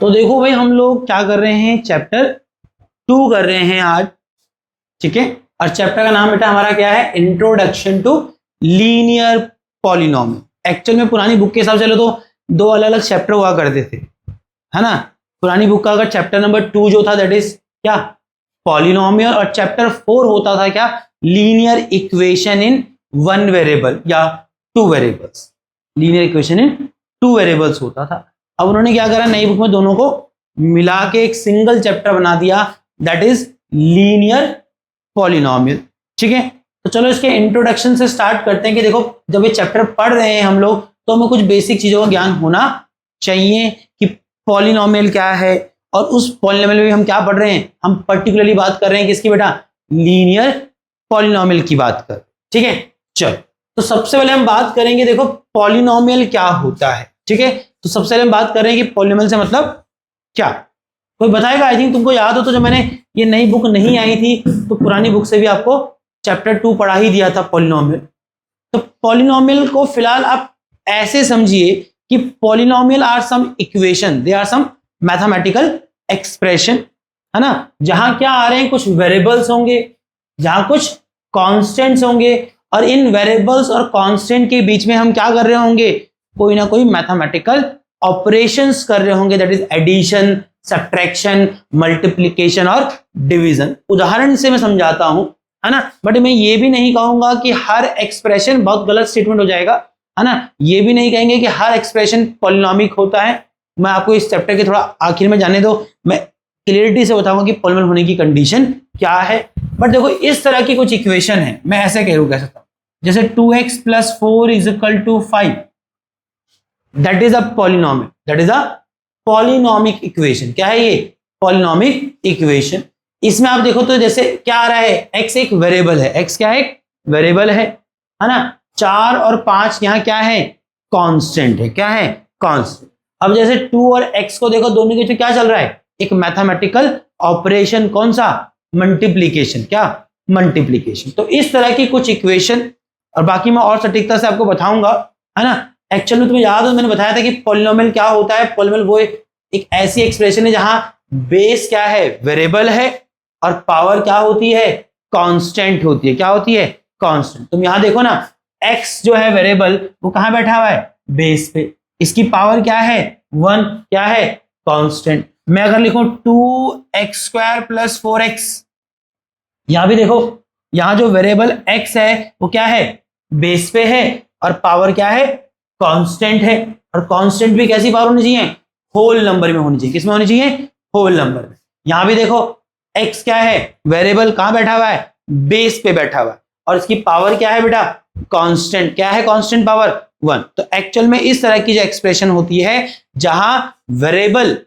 तो देखो भाई हम लोग क्या कर रहे हैं, चैप्टर 2 कर रहे हैं आज, ठीक है। और चैप्टर का नाम बेटा हमारा क्या है, introduction to linear polynomial. Actual में पुरानी बुक के हिसाब से चलो तो दो अलग अलग चैप्टर हुआ करते थे, है ना। पुरानी बुक का अगर चैप्टर नंबर 2 जो था दैट इज क्या, पॉलिनोमियल, और चैप्टर 4 होता था क्या, लीनियर इक्वेशन इन 1 वेरिएबल या 2 variables. Linear equation in 2 variables होता था। अब उन्होंने क्या करा, नई बुक में दोनों को मिला के एक सिंगल चैप्टर बना दिया, दैट इज लीनियर पॉलिनोमियल, ठीक है। तो चलो इसके इंट्रोडक्शन से स्टार्ट करते हैं कि देखो जब ये चैप्टर पढ़ रहे हैं हम लोग तो हमें कुछ बेसिक चीजों का ज्ञान होना चाहिए कि पॉलिनोमियल क्या है, और उस पॉलिनोमियल में हम क्या पढ़ रहे हैं, हम पर्टिकुलरली बात कर रहे हैं किसकी बेटा, लीनियर पॉलिनोमियल की बात कर, ठीक है। चलो तो सबसे पहले हम बात करेंगे, देखो पॉलिनोमियल क्या होता है, ठीक है। तो सबसे पहले हम बात कर रहे हैं कि पॉलिनोमियल से मतलब क्या, कोई बताएगा। आई थिंक तुमको याद हो तो जब मैंने ये नई बुक नहीं आई थी तो पुरानी बुक से भी आपको चैप्टर 2 पढ़ा ही दिया था पॉलिनोमियल। तो पॉलिनोमियल को फिलहाल आप ऐसे समझिए कि polynomial are some equation, they are some mathematical expression, है ना, जहां क्या आ रहे हैं, कुछ वेरिएबल्स होंगे, जहां कुछ कॉन्स्टेंट्स होंगे, और इन वेरिएबल्स और कांस्टेंट के बीच में हम क्या कर रहे होंगे, कोई ना कोई मैथमेटिकल ऑपरेशंस कर रहे होंगे, that is addition, subtraction, multiplication और डिवीजन। उदाहरण से मैं समझाता हूं, है ना। बट मैं ये भी नहीं कहूंगा कि हर एक्सप्रेशन, बहुत गलत स्टेटमेंट हो जाएगा, है ना। ये भी नहीं कहेंगे कि हर एक्सप्रेशन पॉलिनोमिक होता है। मैं आपको इस चैप्टर के थोड़ा आखिर में जाने दो, मैं क्लियरिटी से बताऊंगा कि पॉलिनोमियल होने की कंडीशन क्या है। बट देखो इस तरह की कुछ इक्वेशन है, मैं ऐसे कह सकता हूं, जैसे 2x + 4 = 5, that is a polynomial, that is a polynomic equation. क्या है ये, पॉलिनोमिक इक्वेशन। इसमें आप देखो तो जैसे क्या आ रहा है, x एक वेरिएबल है, x क्या है, एक वेरिएबल है ना। 4 और 5 यहाँ क्या है, कांस्टेंट है, क्या है, कांस्टेंट। अब जैसे 2 और x को देखो, दोनों के बीच क्या चल रहा है, एक मैथमेटिकल ऑपरेशन, कौन सा, मल्टीप्लीकेशन, क्या, मल्टीप्लीकेशन। तो इस तरह की कुछ इक्वेशन, और बाकी मैं और सटीकता से आपको बताऊंगा, है ना। एक्चुअल में तुम्हें याद हो मैंने बताया था कि पॉलिनोमियल क्या होता है, पॉलिनोमियल वो एक ऐसी एक्सप्रेशन है जहां बेस क्या है, वेरिएबल है, और पावर क्या होती है, कांस्टेंट होती है, क्या होती है, कांस्टेंट। तुम यहां देखो ना, x जो है वेरिएबल वो कहां बैठा हुआ है, बेस पे, इसकी पावर क्या है, 1, क्या है, कांस्टेंट। मैं अगर लिखूं 2x² + 4x, यहां भी देखो, यहां जो वेरिएबल x है वो क्या है, बेस पे है, और पावर क्या है, कांस्टेंट है। और कांस्टेंट भी कैसी पावर होनी चाहिए, होल नंबर में होनी चाहिए। किसमें होनी चाहिए, होल नंबर में। यहां भी देखो x क्या है, वेरिएबल कहां बैठा हुआ है, बेस पे बैठा हुआ है, और इसकी पावर क्या है बेटा, कांस्टेंट। क्या है कांस्टेंट, पावर 1। तो एक्चुअल में इस तरह की जो एक्सप्रेशन होती है जहां वेरिएबल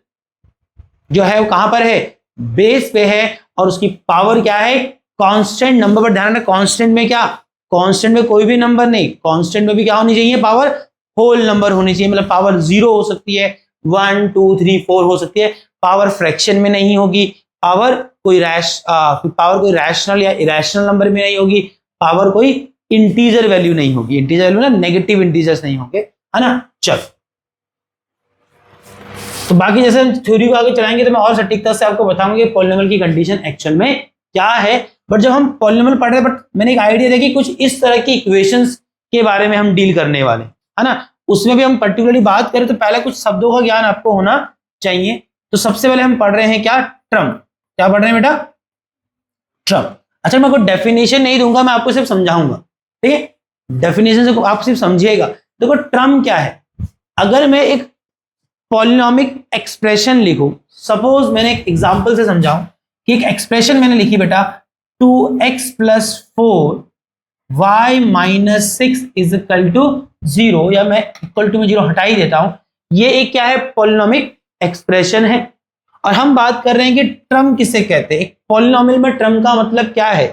जो है वो कहां पर है, बेस पे है, और उसकी पावर क्या है, कांस्टेंट नंबर पर ध्यान रखना। कांस्टेंट में क्या, कांस्टेंट में कोई भी नंबर नहीं, कांस्टेंट में भी क्या होनी चाहिए, पावर होल नंबर होनी चाहिए। मतलब पावर 0 हो सकती है, 1 2 3 4 हो सकती है, पावर फ्रैक्शन में नहीं होगी, पावर कोई रैशनल या इरेशनल नंबर में नहीं होगी, पावर कोई इंटीजर वैल्यू नहीं होगी, इंटीजर वैल्यू ना नेगेटिव इंटीजर्स नहीं होंगे, है ना। चल तो बाकी जैसे हम थ्योरी को आगे चलाएंगे तो मैं और सटीकता से आपको बताऊंगा कि पॉलिनोमियल की कंडीशन एक्चुअल में क्या है। बट जब हम पॉलिनोमियल पढ़ रहे हैं, बट मैंने एक आइडिया दिया कि कुछ इस तरह की इक्वेशंस के बारे में हम डील करने वाले, है ना। उसमें भी हम पर्टिकुलरली बात करें तो पहले कुछ शब्दों का ज्ञान आपको होना चाहिए। तो सबसे पहले हम पढ़ रहे हैं क्या, ट्रम। क्या पढ़ रहे हैं बेटा, ट्रम। अच्छा मैं कोई डेफिनेशन नहीं दूंगा, मैं आपको सिर्फ समझाऊंगा, ठीक है। डेफिनेशन से आप सिर्फ समझिएगा। देखो ट्रम क्या है, अगर मैं एक पॉलिनोमिक एक्सप्रेशन लिखूं, सपोज मैंने एक एग्जांपल से समझाऊं कि एक एक्सप्रेशन मैंने लिखी बेटा 2x + 4 y - 6 = 0, या मैं इक्वल टू में 0 हटा ही देता हूं, ये एक क्या है, पॉलिनोमिक एक्सप्रेशन है। और हम बात कर रहे हैं कि ट्रम किसे कहते हैं। एक पॉलिनोमियल में ट्रम का मतलब क्या है,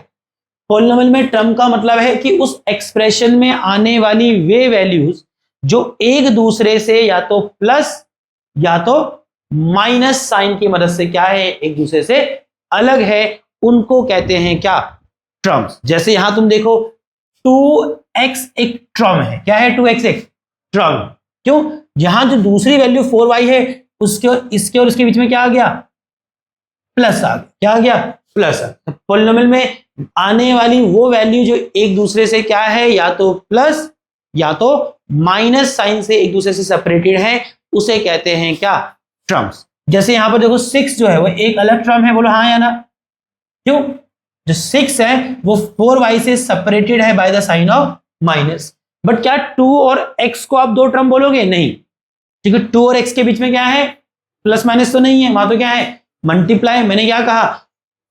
पॉलिनोमियल में ट्रम का मतलब है कि उस एक्सप्रेशन में आने वाली वे वैल्यूज जो एक दूसरे से या तो प्लस या तो माइनस साइन की मदद से क्या है, एक दूसरे से अलग है, उनको कहते हैं क्या, ट्रम्स। जैसे यहां तुम देखो 2x एक ट्रम है, क्या है, 2x एक ट्रम। क्यों, यहां जो दूसरी वैल्यू 4y है उसके और इसके और इसके बीच में क्या आ गया, प्लस आ गया। क्या आ गया, प्लस आ गया। पॉलिनोमियल में आने वाली वो वैल्यू जो एक दूसरे से क्या है, या तो प्लस या तो माइनस साइन से एक दूसरे से सेपरेटेड है, उसे कहते हैं क्या, टर्म्स। जैसे यहां पर देखो 6 जो है वो एक अलग टर्म है, बोलो हाँ या ना। क्यों, जो 6 है वो 4y से सेपरेटेड है by the sign of minus. But क्या 2 और x को आप दो टर्म बोलोगे, नहीं, क्योंकि 2 और x के बीच में क्या है, प्लस माइनस तो नहीं है, वहां तो क्या है, मल्टीप्लाई। मैंने क्या कहा,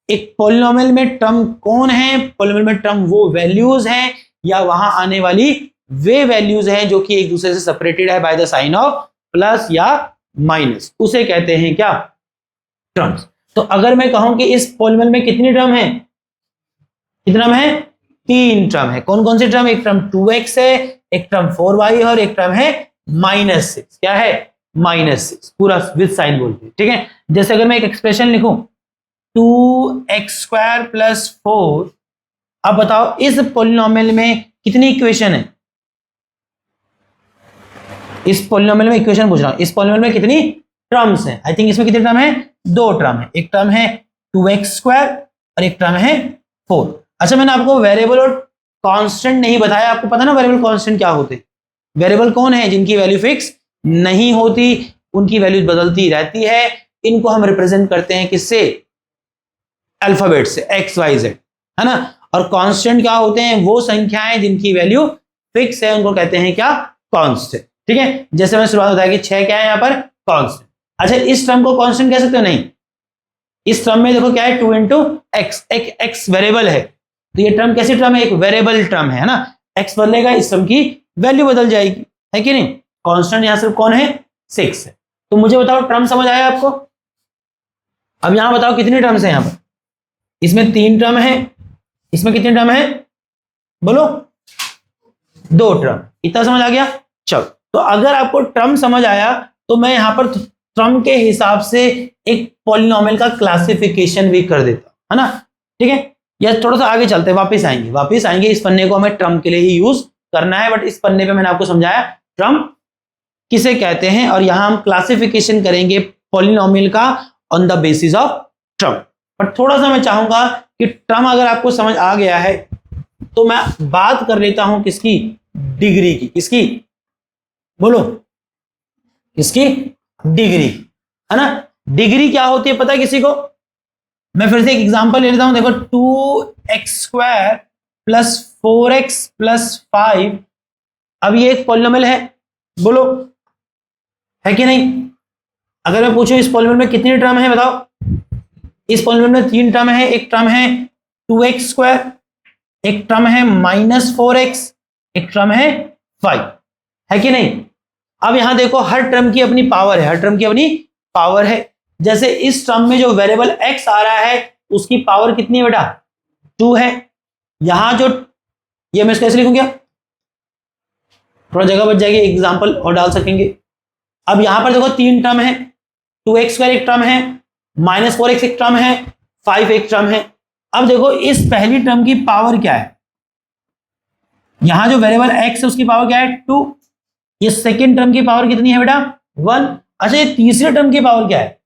एक पॉलिनोमियल में टर्म कौन है, पॉलिनोमियल में टर्म वो वैल्यूज हैं या वहां आने वाली वे वैल्यूज हैं जो कि एक दूसरे से सेपरेटेड है by the sign of plus या माइनस, उसे कहते हैं क्या, टर्म्स। तो अगर मैं कहूं कि इस पॉलिनोमियल में कितनी टर्म है, कितना टर्म है, 3 टर्म है। कौन कौन से टर्म, एक टर्म 2x है, एक टर्म 4y है और एक टर्म है -6। क्या है, -6, पूरा विद साइन बोलते हैं, ठीक है। जैसे अगर मैं एक एक्सप्रेशन लिखूं 2x² + 4, अब बताओ इस पॉलिनोमियल में कितनी इक्वेशन है, इस पॉलिनोमियल में इक्वेशन पूछ रहा हूं, इस पॉलिनोमियल में कितनी टर्म्स हैं। आई थिंक इसमें कितने टर्म है, 2 टर्म है। एक टर्म है 2x² और एक टर्म है 4। अच्छा, मैंने आपको वेरिएबल और कांस्टेंट नहीं बताया, आपको पता ना वेरिएबल कांस्टेंट क्या होते हैं। वेरिएबल कौन है, जिनकी वैल्यू फिक्स नहीं होती, उनकी वैल्यू बदलती रहती है। इनको हम रिप्रेजेंट करते हैं किससे, अल्फाबेट से, x y z, है ना। और कांस्टेंट क्या होते हैं, वो संख्याएं जिनकी वैल्यू फिक्स है, उनको कहते हैं क्या, कांस्टेंट, ठीक है। जैसे मैं शुरुआत बताया कि 6 क्या है यहाँ पर, कांस्टेंट। अच्छा, इस टर्म को कांस्टेंट कह सकते हो, नहीं, इस टर्म में देखो क्या है, 2 × x, एक x वेरिएबल है, तो ये टर्म कैसी टर्म है, एक वेरिएबल टर्म है ना। x बदलेगा, इस टर्म की वैल्यू बदल जाएगी, है कि नहीं। कांस्टेंट यहां सिर्फ कौन है, 6 है। तो मुझे बताओ टर्म समझ आया आपको। अब यहां बताओ कितनी टर्म्स है, यहां पर इसमें 3 टर्म है, इसमें कितने टर्म है, बोलो 2 टर्म। इतना समझ आ गया। चलो, तो अगर आपको टर्म समझ आया तो मैं यहां पर टर्म के हिसाब से एक पॉलिनोमियल का क्लासिफिकेशन भी कर देता, है ना, ठीक है। या थोड़ा सा आगे चलते हैं, वापस आएंगे, इस पन्ने को हमें टर्म के लिए ही यूज करना है। बट इस पन्ने पे मैंने आपको समझाया टर्म किसे कहते हैं, और यहां हम क्लासिफिकेशन करेंगे पॉलिनोमियल का on the basis of term. पर थोड़ा सा मैं चाहूंगा कि टर्म अगर आपको समझ आ गया है तो मैं बात कर लेता हूं किसकी, डिग्री की। किसकी, बोलो, किसकी, डिग्री, है ना। डिग्री क्या होती है पता है किसी को, मैं फिर से एक एग्जांपल ले लेता हूं। देखो 2x² + 4x + 5, अब ये एक पॉलिनोमियल है, बोलो है कि नहीं। अगर मैं पूछूं इस पॉलिनोमियल में कितनी टर्म है, बताओ। इस पॉलिनोमियल में 3 टर्म है, एक टर्म है 2x², एक टर्म है -4x, एक टर्म है 5, है कि नहीं। अब यहां देखो हर टर्म की अपनी पावर है, हर टर्म की अपनी पावर है। जैसे इस टर्म में जो वेरिएबल x आ रहा है उसकी पावर कितनी है बेटा, 2 है। यहां जो ये मैं कैसे लिखूं, क्या थोड़ा जगह बच जाएगी, एग्जांपल और डाल सकेंगे। अब यहां पर देखो 3 टर्म है, 2x² एक टर्म है, -4x एक टर्म है, 5 एक टर्म है। अब देखो इस पहली टर्म की पावर क्या है, यहां जो वेरिएबल x है उसकी पावर क्या है, 2। ये सेकेंड टर्म की पावर कितनी है बेटा, 1। अच्छा, ये तीसरे टर्म की पावर क्या है,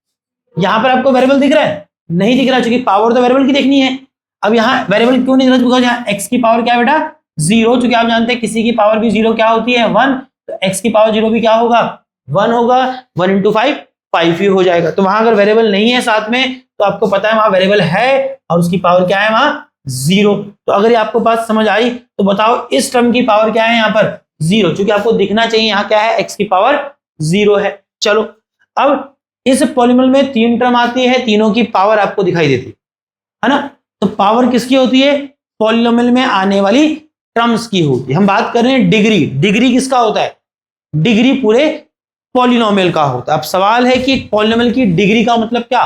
यहां पर आपको वेरिएबल दिख रहा है, नहीं दिख रहा, क्योंकि पावर तो वेरिएबल की देखनी है। अब यहां वेरिएबल क्यों नहीं दिख रहा, बिकॉज़ यहां x की पावर क्या है बेटा, 0। क्योंकि आप जानते हैं किसी की पावर भी 0 क्या होती है, 1। तो x की पावर 0 भी क्या होगा, 1 होगा। 1 × 5 5 ही हो जाएगा। तो वहां अगर वेरिएबल नहीं है साथ में तो आपको पता है वहां वेरिएबल है और उसकी पावर क्या है, वहां 0। तो अगर ये आपको बात समझ आई तो बताओ इस टर्म की पावर क्या है, यहां पर 0, क्योंकि आपको दिखना चाहिए यहां क्या है, x की पावर 0 है। चलो, अब इस पॉलिनोमियल में 3 टर्म आती है, तीनों की पावर आपको दिखाई देती है ना। तो पावर किसकी होती है, पॉलिनोमियल में आने वाली टर्म्स की होती है। हम बात कर रहे हैं डिग्री, डिग्री किसका होता है, डिग्री पूरे पॉलिनोमियल का होता है। अब सवाल है कि एक पॉलिनोमियल की डिग्री का मतलब क्या,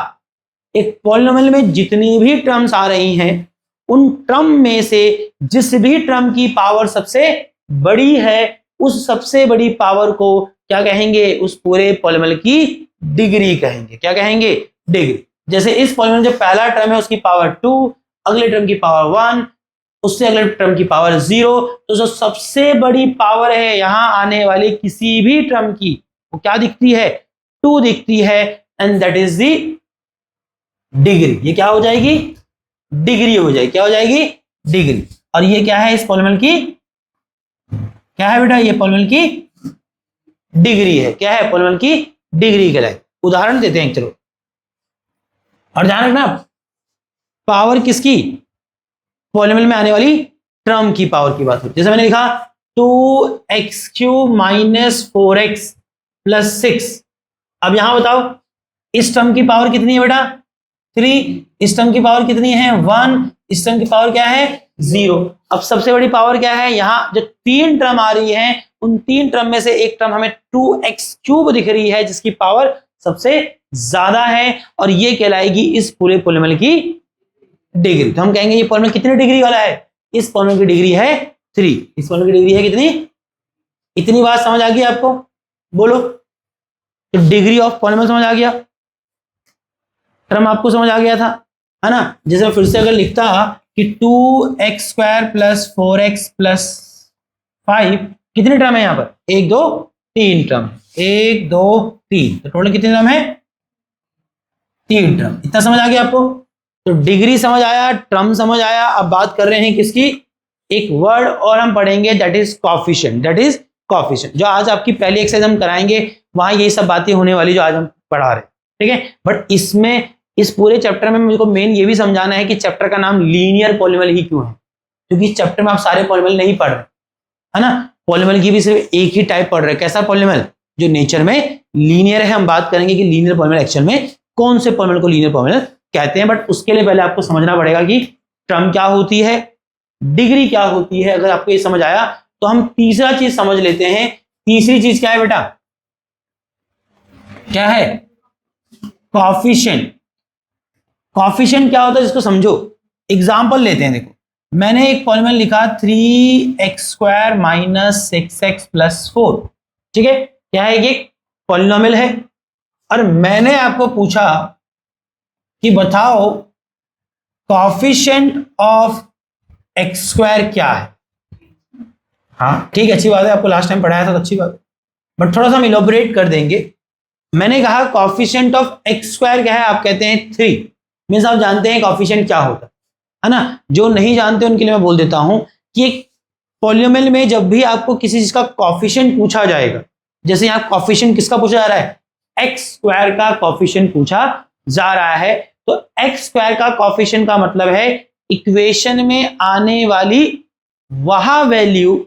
एक पॉलिनोमियल में जितनी भी टर्म्स आ रही हैं उन टर्म में से जिस भी टर्म की पावर सबसे बड़ी है उस सबसे बड़ी पावर को क्या कहेंगे, उस पूरे पॉलिनोमियल की डिग्री कहेंगे। क्या कहेंगे, डिग्री। जैसे इस पॉलिनोमियल जो पहला टर्म है उसकी पावर 2, अगले टर्म की पावर 1, उससे अगले टर्म की पावर 0। तो जो सबसे बड़ी पावर है यहां आने वाली किसी भी टर्म की वो क्या दिखती है, 2 दिखती है and that is the degree. ये क्या हो जाएगी? डिग्री हो जाएगी। क्या हो जाएगी? डिग्री। और ये क्या है? इस पॉलिनॉमियल की क्या है बेटा? ये पॉलिनॉमियल की डिग्री है। क्या है? पॉलिनॉमियल की डिग्री कहलाए। उदाहरण देते हैं चलो, और ध्यान रखना पावर किसकी? पॉलिनॉमियल में आने वाली टर्म की पावर की बात होती है। जैसे मैंने लिखा 2x³ माइनस 4x प्लस 6। अब यहां बताओ इस टर्म की पावर कितनी है बेटा? 3। इस टर्म की पावर कितनी है? 1। इस टर्म की पावर क्या है? 0। अब सबसे बड़ी पावर क्या है? यहां जो 3 टर्म आ रही है उन 3 टर्म में से एक टर्म हमें 2x³ दिख रही है जिसकी पावर सबसे ज्यादा है, और ये कहलाएगी इस पूरे पॉलिनॉमियल की डिग्री। तो हम कहेंगे ये पॉलिनॉमियल कितने डिग्री वाला है? इस पॉलिनॉमियल की डिग्री है 3। इस पॉलिनॉमियल की डिग्री है कितनी? इतनी बात समझ आ गई आपको? बोलो। तो डिग्री ऑफ पॉलिनॉमियल समझ आ गया, टर्म आपको समझ आ गया था, है ना? जैसे फिर से अगर लिखता कि 2x² प्लस 4x प्लस 5, कितने टर्म है यहाँ पर? 1 2 3 टर्म। 1 2 3, तो टोटल कितने टर्म है? 3 टर्म। इतना समझ आ गया आपको? तो डिग्री समझ आया, टर्म समझ आया। अब बात कर रहे हैं किसकी? एक वर्ड और हम पढ़ेंगे, that is coefficient. That is coefficient. जो आज आपकी पहली एक्सरसाइज हम कराएंगे वहां ये सब बातें होने वाली जो आज हम पढ़ा रहे हैं, ठीक है? बट इसमें इस पूरे चैप्टर में मुझको मेन ये भी समझाना है कि चैप्टर का नाम लीनियर पॉलिनॉमियल ही क्यों है, क्योंकि इस चैप्टर में आप सारे पॉलिनॉमियल नहीं पढ़ रहे, है ना? पॉलिनॉमियल की भी सिर्फ एक ही टाइप पढ़ रहे हैं। कैसा पॉलिनॉमियल? जो नेचर में लीनियर है। हम बात करेंगे कि लीनियर पॉलिनॉमियल एक्चुअल में कौन से पॉलिनॉमियल को लीनियर पॉलिनॉमियल कहते हैं, बट उसके लिए पहले आपको समझना पड़ेगा कि टर्म क्या होती है, डिग्री क्या होती है। अगर आपको ये समझ आया तो हम तीसरा चीज समझ लेते हैं। तीसरी चीज क्या है बेटा? क्या है? कॉफिशिएंट। कॉफिशिएंट क्या होता है जिसको समझो। एग्जाम्पल लेते हैं। देखो मैंने एक पॉलिनॉमियल लिखा 3x² माइनस 6x प्लस 4, ठीक है? क्या है? ये पॉलिनॉमियल है, और मैंने आपको पूछा कि बताओ कॉफिशिएंट ऑफ x² क्या है। हाँ ठीक है, अच्छी बात है, आपको लास्ट टाइम पढ़ाया था तो अच्छी बात है, बट थोड़ा सा हम इलोबरेट कर देंगे। मैंने कहा कॉफिशिएंट ऑफ x² क्या है? आप कहते हैं 3। मींस आप जानते हैं कॉफिशिएंट क्या होता है ना? जो नहीं जानते उनके लिए मैं बोल देता हूं कि एक पॉलिनॉमियल में जब भी आपको किसी चीज का कॉफिशिएंट पूछा जाएगा, जैसे यहां कॉफिशिएंट किसका पूछा जा रहा है? x² का कॉफिशिएंट पूछा जा रहा है, तो x² का कॉफिशिएंट का मतलब है इक्वेशन में आने वाली वह वैल्यू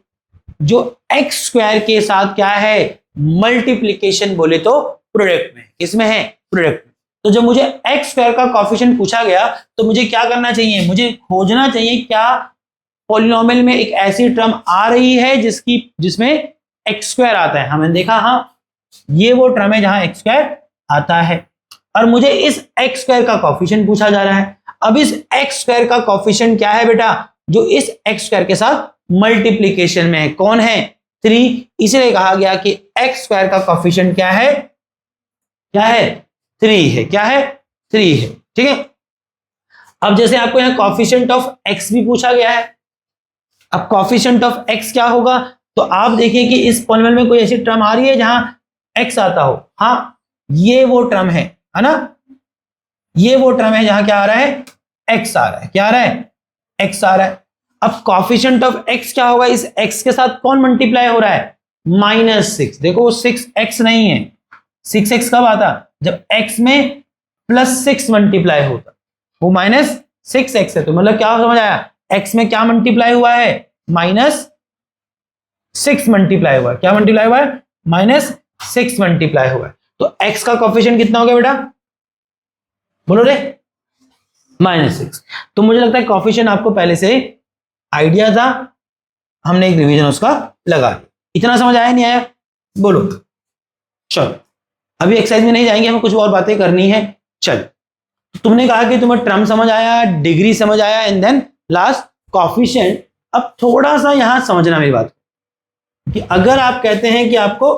जो x² के साथ क्या है? मल्टीप्लीकेशन बोले तो प्रोडक्ट में। किसमें है? प्रोडक्ट में। तो जब मुझे x² का कॉफिशिएंट पूछा गया तो मुझे क्या करना चाहिए? मुझे खोजना चाहिए क्या पॉलिनॉमियल में एक ऐसी टर्म आ रही है जिसमें x² आता है। हमने देखा हाँ ये वो टर्म है जहां x² आता है, और मुझे इस x² का कॉफिशिएंट पूछा जा रहा है। अब इस x² का कॉफिशिएंट क्या है बेटा? जो इस x² के साथ मल्टीप्लीकेशन में है। कौन है? 3। इसलिए कहा गया कि x² का कॉफिशिएंट क्या है? क्या है? 3 है। क्या है? 3 है, ठीक है? अब जैसे आपको यहां कॉफिशिएंट ऑफ x भी पूछा गया है, अब कॉफिशिएंट ऑफ x क्या होगा? तो आप देखिए कि इस पॉलिनॉमियल में कोई ऐसी टर्म आ रही है जहां x आता हो। हाँ ये वो टर्म है ना? ये वो टर्म है जहां क्या आ रहा है? x आ रहा है। क्या आ रहा है? x आ रहा है। अब कॉफिशिएंट ऑफ x क्या होगा? इस x के साथ कौन मल्टीप्लाई हो रहा है? -6। देखो 6x नहीं है, 6x कब आता? जब x में +6 मल्टीप्लाई होता, वो -6x है। तो मतलब क्या समझ आया? x में क्या मल्टीप्लाई हुआ है? -6 मल्टीप्लाई हुआ है। क्या मल्टीप्लाई हुआ है? -6 मल्टीप्लाई हुआ है। तो x का कॉफिशिएंट कितना हो गया बेटा? बोलो रे। -6। तो मुझे लगता है कॉफिशिएंट आपको पहले से आइडिया था, हमने एक रिवीजन उसका लगा। इतना समझ आया नहीं आया? बोलो। चलो अभी एक्सरसाइज में नहीं जाएंगे, हमें कुछ और बातें करनी है। चल तुमने कहा कि तुम्हें टर्म समझ आया, डिग्री समझ आया, एंड देन लास्ट कॉफिशिएंट। अब थोड़ा सा यहां समझना मेरी बात कि अगर आप कहते हैं कि आपको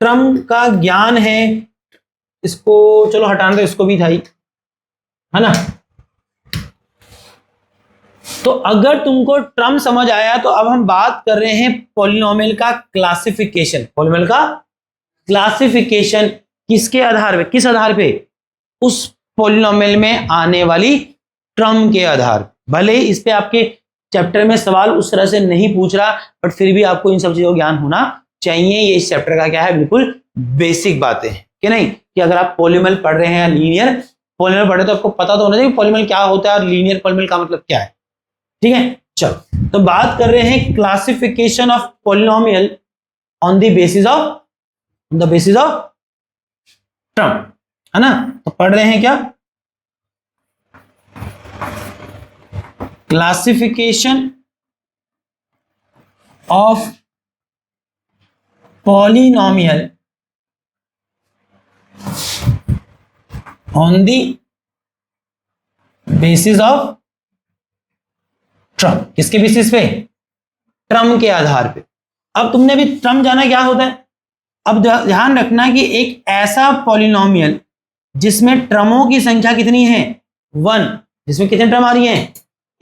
टर्म का ज्ञान है, इसको चलो हटाने दो, इसको भी था ही, है ना? तो अगर तुमको टर्म समझ आया तो अब हम बात कर रहे हैं पॉलिनॉमियल का क्लासिफिकेशन। पॉलिनॉमियल का क्लासिफिकेशन किसके आधार पे, किस आधार पे, उस पॉलिनोमियल में आने वाली टर्म के आधार पे। भले ही इस पे आपके चैप्टर में सवाल उस तरह से नहीं पूछ रहा, बट फिर भी आपको इन सब चीजों का ज्ञान होना चाहिए। ये इस चैप्टर का क्या है, बिल्कुल बेसिक बातें हैं कि नहीं, कि अगर आप पॉलिनोमियल पढ़ रहे हैं या लीनियर पॉलिनोमियल पढ़ रहे हैं तो आपको पता तो होना चाहिए पॉलिनोमियल क्या होता है और लीनियर पॉलिनोमियल का मतलब क्या है। ठीक है, चलो तो बात कर रहे हैं classification of polynomial on the basis of term, है ना। तो पढ़ रहे हैं क्या, classification of polynomial on the basis of term. किसके बेसिस पे, ट्रम के आधार पे। अब तुमने भी ट्रम जाना क्या होता है। अब ध्यान रखना कि एक ऐसा पॉलिनोमियल जिसमें ट्रमों की संख्या कितनी है, 1, जिसमें कितनी टर्म आ रही है,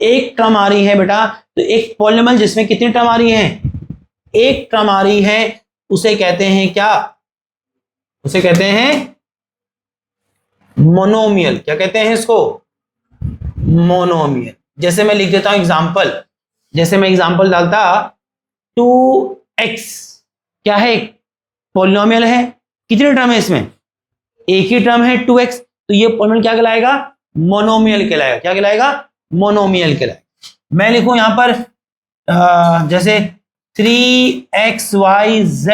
एक टर्म आ रही है बेटा। तो एक पॉलिनोमियल जिसमें कितनी टर्म आ रही है, एक टर्म आ रही है, उसे कहते हैं क्या, उसे कहते हैं मोनोमियल। क्या कहते हैं इसको, मोनोमियल। जैसे मैं लिख देता हूं एग्जांपल, जैसे मैं एग्जांपल डालता 2x, क्या है, पॉलिनोमियल है, कितने टर्म है इसमें, एक ही टर्म है 2x, तो ये पॉलिनोमियल क्या कहलाएगा, मोनोमियल कहलाएगा। क्या कहलाएगा, मोनोमियल कहलाएगा। मैं लिखूं यहां पर जैसे 3xyz,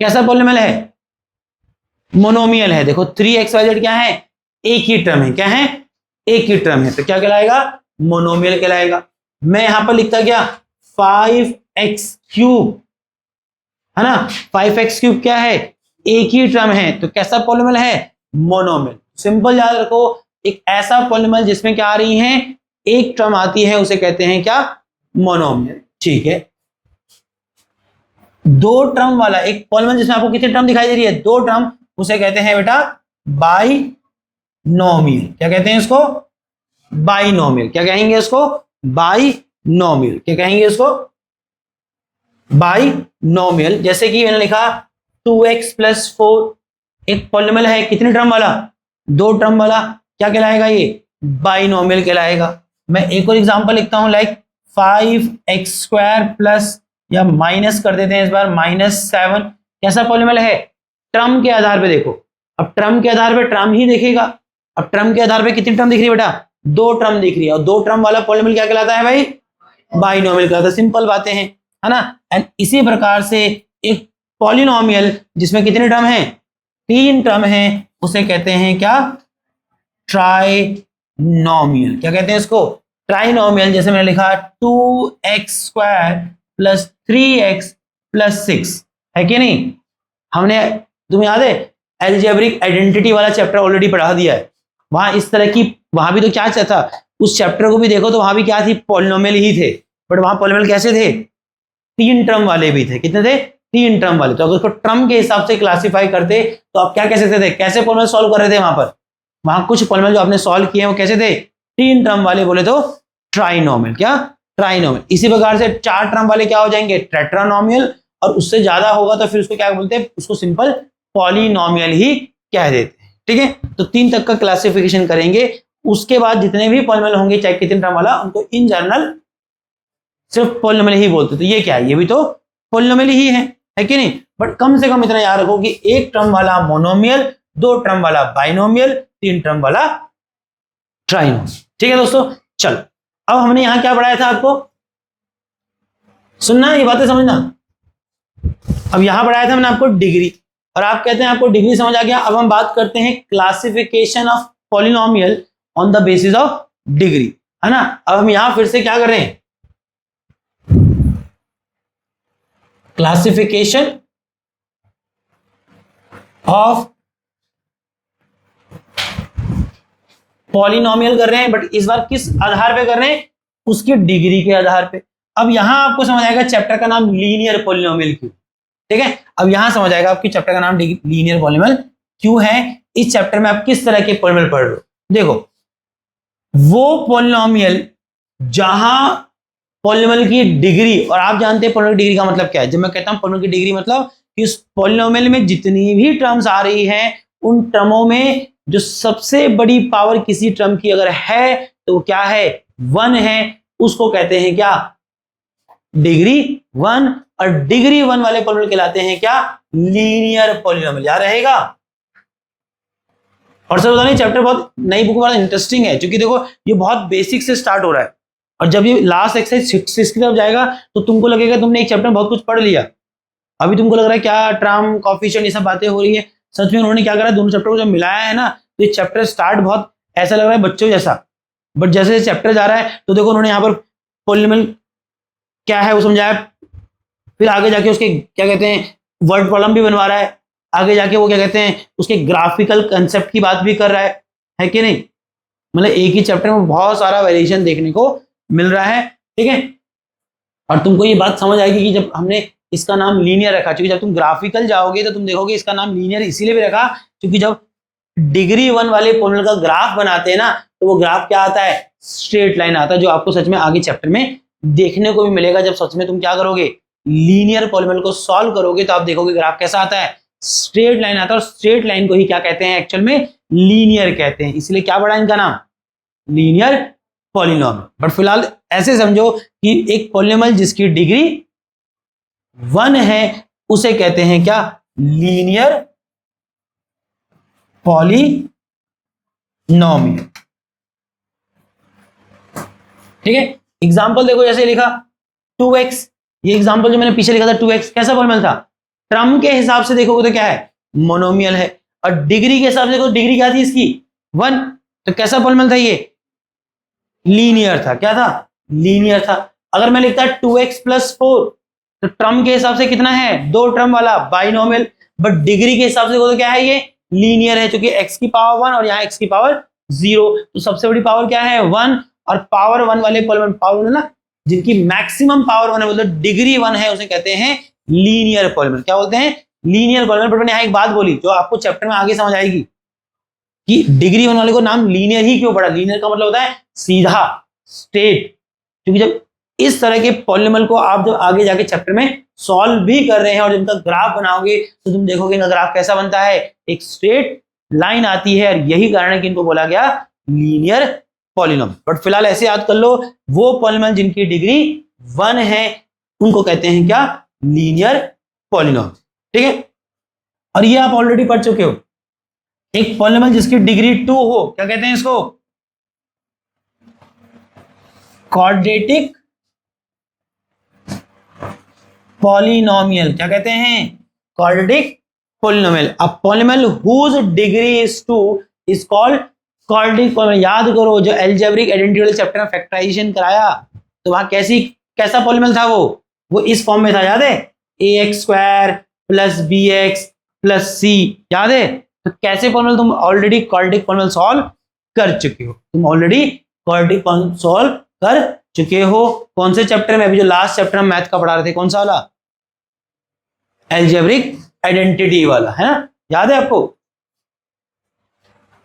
कैसा पॉलिनोमियल है, मोनोमियल है। देखो 3xyz क्या है, एक ही टर्म है, क्या है, एक ही टर्म है, तो क्या कहलाएगा, मोनोमियल कहलाएगा। मैं यहां पर लिखता क्या, 5x3, है ना, 5x3 क्या है, एक ही टर्म है, तो कैसा पॉलिनोमियल है, मोनोमियल। सिंपल याद रखो, एक ऐसा पॉलिनोमियल जिसमें क्या आ रही है, एक टर्म आती है, उसे कहते हैं क्या, मोनोमियल। ठीक है, दो टर्म वाला एक पॉलिनोमियल जिसमें आपको कितनी टर्म दिखाई दे रही है, दो टर्म, उसे कहते हैं बेटा बाइनोमियल। क्या कहते हैं इसको, बाइनोमियल। क्या कहेंगे इसको, बाइनोमियल। क्या कहेंगे इसको, बाइनोमियल। जैसे कि मैंने लिखा 2x + 4, एक पॉलिनोमियल है कितने टर्म वाला, दो टर्म वाला, क्या कहलाएगा, ये बाइनोमियल कहलाएगा। मैं एक और एग्जांपल लिखता हूं, लाइक 5x² प्लस, या माइनस कर देते हैं इस बार, -7, कैसा पॉलिनोमियल है, टर्म के आधार पे देखो। अब टर्म के आधार पे टर्म ही देखेगा। अब टर्म के आधार पे कितनी टर्म दिख रही है बेटा, दो टर्म दिख रही है, और दो टर्म वाला पॉलिनोमियल क्या कहलाता है भाई, बाइनोमियल कहलाता है। सिंपल बातें हैं, है ना। एंड इसी प्रकार से एक पॉलिनोमियल जिसमें कितने टर्म हैं, तीन टर्म हैं, उसे कहते हैं क्या, ट्राइनोमियल। क्या कहते हैं इसको, ट्राइनोमियल। जैसे मैंने लिखा 2x² + 3x + 6, है कि नहीं। हमने, तुम्हें याद है, अलजेब्रिक आइडेंटिटी वाला चैप्टर ऑलरेडी पढ़ा दिया है। वहां इस तरह की, वहां भी तो क्या था, उस चैप्टर को भी देखो तो वहां भी क्या थी, पॉलिनोमियल ही थे, बट वहां पॉलिनोमियल कैसे थे, तीन टर्म वाले भी थे। कितने थे, तीन टर्म वाले। तो अगर उसको टर्म के हिसाब से क्लासिफाई करते तो आप क्या कह सकते थे, कैसे पॉलिनोमियल सॉल्व कर रहे थे। वहां कुछ पॉलिनोमियल जो आपने सॉल्व किए वो कैसे थे, तीन टर्म वाले, बोले तो ट्राइनोमियल। क्या, ट्राइनोमियल। इसी प्रकार से चार टर्म वाले क्या हो जाएंगे, टेट्रानोमियल, और उससे ज्यादा होगा तो फिर उसको क्या बोलते हैं, उसको सिंपल पॉलिनोमियल ही कह देते हैं। ठीक है, तो तीन तक का क्लासिफिकेशन करेंगे। उसके बाद जितने भी पॉलिनोमियल होंगे, चाहे कितने टर्म वाला, उनको इन जनरल सिर्फ पॉलिनोमियल ही बोलते। तो ये क्या है, ये भी तो पॉलिनोमियल ही है कि नहीं। बट कम से कम इतना याद रखो कि एक टर्म वाला मोनोमियल, दो टर्म वाला बाइनोमियल, तीन टर्म वाला ट्राइनोमियल। ठीक है दोस्तों, चलो अब हमने यहां क्या पढ़ाया था, आपको सुनना, ये बातें समझना। अब यहां पढ़ाया था मैंने आपको डिग्री, और आप कहते हैं आपको डिग्री समझ आ गया। अब हम बात करते हैं classification of polynomial on the basis of degree, है ना। अब हम यहां फिर से क्या कर रहे हैं, क्लासिफिकेशन ऑफ पॉलिनोमियल कर रहे हैं, बट इस बार किस आधार पे कर रहे हैं, उसकी डिग्री के आधार पे। अब यहां आपको समझ आएगा चैप्टर का नाम लीनियर पॉलिनोमियल क्यों। ठीक है, अब यहां समझ आएगा आपकी चैप्टर का नाम लीनियर पॉलिनोमियल क्यों है। इस चैप्टर में आप किस तरह के पॉलिनोमियल पढ़ रहे हो। देखो, वो पॉलिनोमियल जहां पॉलिनोमियल की डिग्री, और आप जानते हैं पॉलिनोमियल की डिग्री का मतलब क्या है। जब मैं कहता हूं पॉलिनोमियल की डिग्री मतलब कि उस पॉलिनोमियल में जितनी भी टर्म्स आ रही हैं उन टर्मों में जो सबसे बड़ी पावर किसी टर्म की अगर है तो क्या है, 1 है, उसको कहते हैं क्या, डिग्री 1। और डिग्री 1 वाले पॉलिनोमियल कहलाते हैं क्या, लीनियर पॉलिनोमियल। याद रहेगा। और सर बताने चैप्टर बहुत नई बुक वाला इंटरेस्टिंग है, क्योंकि देखो ये बहुत बेसिक से स्टार्ट हो रहा है और जब ये लास्ट एक्सरसाइज 6 की तरफ जाएगा तो तुमको लगेगा तुमने एक चैप्टर में बहुत कुछ पढ़ लिया। अभी तुमको लग रहा है क्या ट्राम कॉफिशिएंट ये सब बातें हो रही है, सच में उन्होंने क्या करा, दोनों चैप्टर को जब मिलाया है ना तो ये चैप्टर स्टार्ट बहुत ऐसा लग रहा है बच्चों जैसा, बट जैसे चैप्टर जा रहा है तो देखो उन्होंने यहाँ पर पॉलिनोमियल क्या है वो समझाया, फिर आगे जाके उसके क्या कहते हैं वर्ड प्रॉब्लम भी बनवा रहा है, आगे जाके वो क्या कहते हैं उसके ग्राफिकल कंसेप्ट की बात भी कर रहा है कि नहीं। मतलब एक ही चैप्टर में बहुत सारा वेरिएशन देखने को मिल रहा है, ठीक है। और तुमको ये बात समझ आएगी कि जब हमने इसका नाम लीनियर रखा, क्योंकि जब तुम ग्राफिकल जाओगे तो तुम देखोगे इसका नाम लीनियर इसीलिए भी रखा क्योंकि जब डिग्री 1 वाले पॉलिनोमियल का ग्राफ बनाते हैं ना तो वो ग्राफ क्या आता है, स्ट्रेट लाइन आता है, जो आपको सच में आगे चैप्टर में देखने को भी मिलेगा। जब सच में तुम क्या करोगे, लीनियर पॉलिनोमियल को सॉल्व करोगे तो आप देखोगे ग्राफ कैसा आता है, स्ट्रेट लाइन आता है। और स्ट्रेट लाइन को ही क्या कहते हैं, एक्चुअल में लीनियर कहते हैं, इसलिए क्या पड़ा इनका नाम, लीनियर पॉलिनोमियल। बट फिलहाल ऐसे समझो कि एक पॉलिनोमियल जिसकी डिग्री 1 है उसे कहते हैं क्या, लीनियर पॉलिनोमियल, ठीक है। एग्जांपल देखो जैसे लिखा 2x, ये एग्जांपल जो मैंने पीछे लिखा था 2x कैसा पॉलिनोमियल था, टर्म के हिसाब से देखोगे तो क्या है, मोनोमियल है। और डिग्री के हिसाब से देखो डिग्री क्या थी इसकी 1, तो कैसा पॉलिनोमियल था ये, लीनियर था। क्या था, लीनियर था। अगर मैं लिखता 2x + 4 तो टर्म के हिसाब से कितना है, 2 टर्म वाला बाइनोमियल, बट डिग्री के हिसाब से देखो तो क्या है, ये लीनियर है, क्योंकि x की पावर 1 और यहाँ x की पावर 0, तो सबसे बड़ी पावर क्या है 1। और पावर 1 वाले पॉलिनोमियल, पावर 1 ना जिनकी मैक्सिमम पावर 1 है, मतलब डिग्री 1 है, उसे कहते हैं लीनियर पॉलिनोमियल। क्या बोलते हैं, लीनियर पॉलिनोमियल। बट मैंने यहाँ एक बात बोली जो आपको चैप्टर में आगे समझ आएगी कि डिग्री 1 वाले को नाम लीनियर ही क्यों पड़ा। लीनियर का मतलब होता है सीधा, स्ट्रेट, क्योंकि जब इस तरह के पॉलिनोमियल को आप जब आगे जाके चैप्टर में सॉल्व भी कर रहे हैं और जब इनका ग्राफ बनाओगे तो तुम देखोगे इनका ग्राफ कैसा बनता है, एक स्ट्रेट लाइन आती है, और यही कारण है कि इनको बोला गया लीनियर पॉलिनोमियल। बट फिलहाल ऐसे याद कर लो, वो पॉलिनोमियल जिनकी डिग्री 1 है उनको कहते हैं क्या, लीनियर पॉलिनोमियल, ठीक है। और ये आप ऑलरेडी पढ़ चुके हो। एक पॉलिनोमियल जिसकी डिग्री 2 हो, क्या कहते हैं इसको, क्वाड्रेटिक पॉलिनोमियल। क्या कहते हैं, quadratic polynomial. A polynomial whose degree is 2 is called quadratic polynomial. याद करो जो अलजेब्रिक आइडेंटिटी वाले चैप्टर में फैक्टराइजेशन कराया तो वहां कैसा पॉलिनोमियल था, वो इस फॉर्म में था, याद है, ax² + bx + c, याद है। तो कैसे पॉलिनोमियल तुम ऑलरेडी क्वाड्रेटिक पॉलिनोमियल सॉल्व कर चुके हो, तुम ऑलरेडी क्वाड्रेटिक पॉलिनोमियल सॉल्व कर चुके हो। कौन से चैप्टर में, अभी जो लास्ट चैप्टर हम मैथ का पढ़ा रहे थे, कौन सा वाला, अलजेब्रिक आइडेंटिटी वाला, है ना, याद है आपको।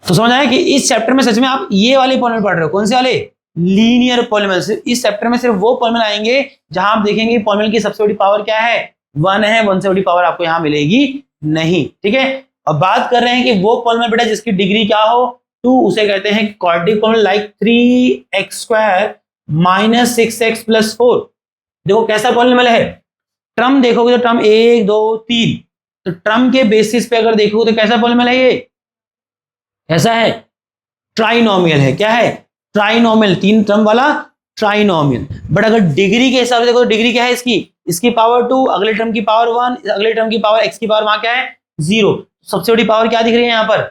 तो समझ आया कि इस चैप्टर में सच में आप ये वाले पॉलिनोमियल पढ़ रहे हो, कौन से वाले, लीनियर पॉलिनोमियल। इस चैप्टर में सिर्फ वो पॉलिनोमियल आएंगे जहां आप देखेंगे पॉलिनोमियल की सबसे बड़ी पावर क्या है, 1 है, 1 से बड़ी पावर आपको यहां मिलेगी नहीं, ठीक है। अब बात कर रहे हैं कि वो पॉलिनोमियल बेटा जिसकी डिग्री क्या हो 2, उसे कहते हैं quadratic polynomial, like 3x² - 6x + 4। देखो कैसा पॉलिनोमियल है, टर्म देखोगे तो टर्म 1 2 3, तो टर्म के बेसिस पे अगर देखोगे तो कैसा पॉलिनोमियल है, ये कैसा है, ट्राइनोमियल है। क्या है, ट्राइनोमियल, 3 टर्म वाला ट्राइनोमियल। बट अगर डिग्री के हिसाब से देखो तो डिग्री क्या है इसकी पावर 2, अगले टर्म की पावर 1, अगले टर्म की पावर x की पावर वहां क्या है 0। सबसे बड़ी पावर क्या दिख रही है यहाँ पर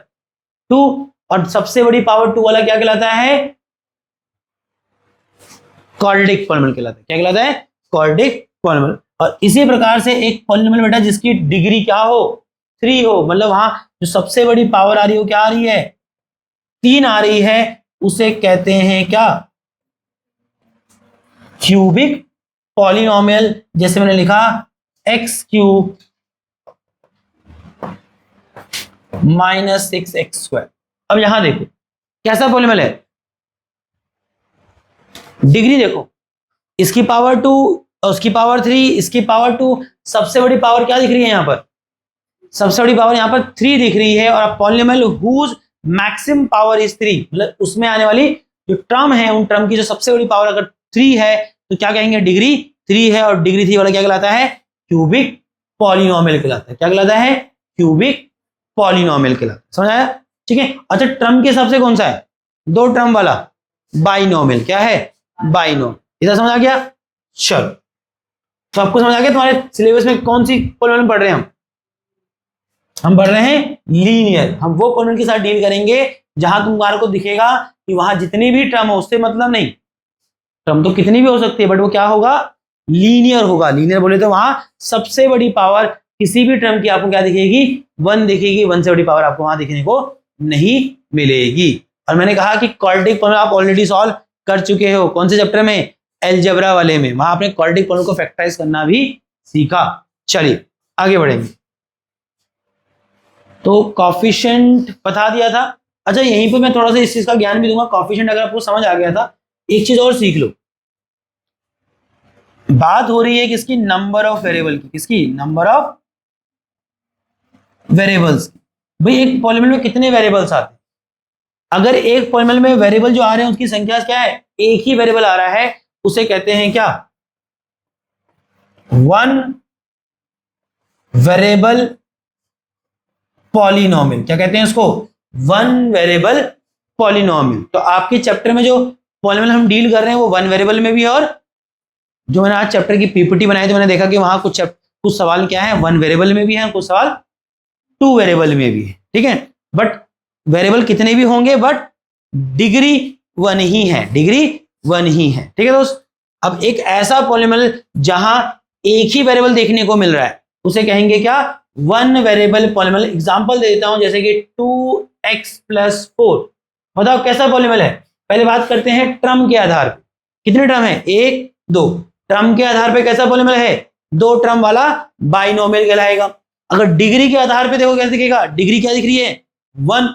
2, और सबसे बड़ी पावर 2 वाला क्या कहलाता है, क्वाड्रेटिक पॉलिनोमियल कहलाता है। क्या कहलाता है, क्वाड्रेटिक पॉलिनोमियल। और इसी प्रकार से एक पॉलिनोमियल बेटा जिसकी डिग्री क्या हो 3 हो, मतलब वहां जो सबसे बड़ी पावर आ रही है वो क्या आ रही है, 3 आ रही है, उसे कहते हैं क्या, क्यूबिक पॉलिनोमियल। जैसे मैंने लिखा x³ - 6x²। अब यहां देखो कैसा पॉलिनोमियल है, डिग्री देखो, इसकी पावर 2, उसकी पावर 3, इसकी पावर 2, सबसे बड़ी पावर क्या दिख रही है यहां पर सबसे बड़ी पावर यहाँ पर 3 दिख रही है, और polynomial whose maximum power is 3, मतलब उसमें आने वाली जो टर्म है उन टर्म की जो सबसे बड़ी पावर अगर 3 है तो क्या कहेंगे, डिग्री 3 है, और डिग्री 3 वाला क्या कहलाता है, क्यूबिक पॉलिनोमियल कहलाता है। क्या कहलाता है, क्यूबिक पॉलिनोमियल कहलाता है। समझ आया? ठीक है। अच्छा, टर्म के हिसाब से कौन सा है, 2 टर्म वाला बाइनोमियल। क्या है, बाइनोमियल। इधर समझ आ गया? चलो, तो आपको समझ आ गया तुम्हारे सिलेबस में कौन सी पॉलिनोमियल पढ़ रहे हैं हम पढ़ रहे हैं लीनियर। हम वो पॉलिनोमियल के साथ डील करेंगे जहां तुम्हारे को दिखेगा कि वहां जितनी भी टर्म हो उससे मतलब नहीं, टर्म तो कितनी भी हो सकती है बट वो क्या होगा, लीनियर होगा। लीनियर बोले तो वहां सबसे बड़ी पावर किसी भी टर्म की आपको क्या दिखेगी, 1 दिखेगी। 1 से बड़ी पावर आपको वहां दिखने को नहीं मिलेगी। और मैंने कहा कि क्वाड्रेटिक पॉलिनोमियल आप ऑलरेडी सॉल्व कर चुके हो। कौन से चैप्टर में, अलजेब्रा वाले में, वहां आपने क्वाड्रेटिक पॉलिनोमियल को फैक्टराइज करना भी सीखा। चलिए आगे बढ़ेंगे। तो कॉफिशिएंट बता दिया था। अच्छा, यहीं पे मैं थोड़ा सा इस चीज का ज्ञान भी दूंगा। कॉफिशिएंट अगर आपको समझ आ गया था, एक चीज और सीख लो। बात हो रही है किसकी, नंबर ऑफ वेरिएबल की। किसकी, नंबर ऑफ वेरिएबल्स। भाई एक पॉलिनोमियल में कितने वेरिएबल्स आते हैं? अगर एक पॉलिनोमियल में वेरिएबल जो आ रहे हैं उसकी संख्या क्या है, एक ही वेरिएबल आ रहा है, उसे कहते हैं क्या, 1 वेरिएबल पॉलिनोमियल। क्या कहते हैं उसको, 1 वेरिएबल पॉलिनोमियल। तो आपके चैप्टर में जो पॉलिनोमियल हम डील कर रहे हैं वो 1 वेरिएबल में भी है, और जो मैंने आज चैप्टर की पीपीटी बनाई तो मैंने देखा कि वहां कुछ सवाल क्या है, 1 वेरिएबल में भी है, कुछ सवाल 2 वेरिएबल में भी है। ठीक है, बट वेरिएबल कितने भी होंगे बट डिग्री 1 ही है, डिग्री 1 ही है। ठीक है दोस्त। अब एक ऐसा पॉलिनोमियल जहां एक ही वेरिएबल देखने को मिल रहा है उसे कहेंगे क्या, 1 वेरिएबल पॉलिनोमियल। एग्जांपल दे देता हूं, जैसे कि 2x + 4। बताओ कैसा पॉलिनोमियल है। पहले बात करते हैं टर्म के आधार पर, कितने टर्म है, 1 2। टर्म के आधार पर कैसा पॉलिनोमियल है, 2 टर्म वाला बाइनोमियल कहलाएगा। अगर डिग्री के आधार पे देखो कैसे दिखेगा, डिग्री क्या दिख रही है, 1।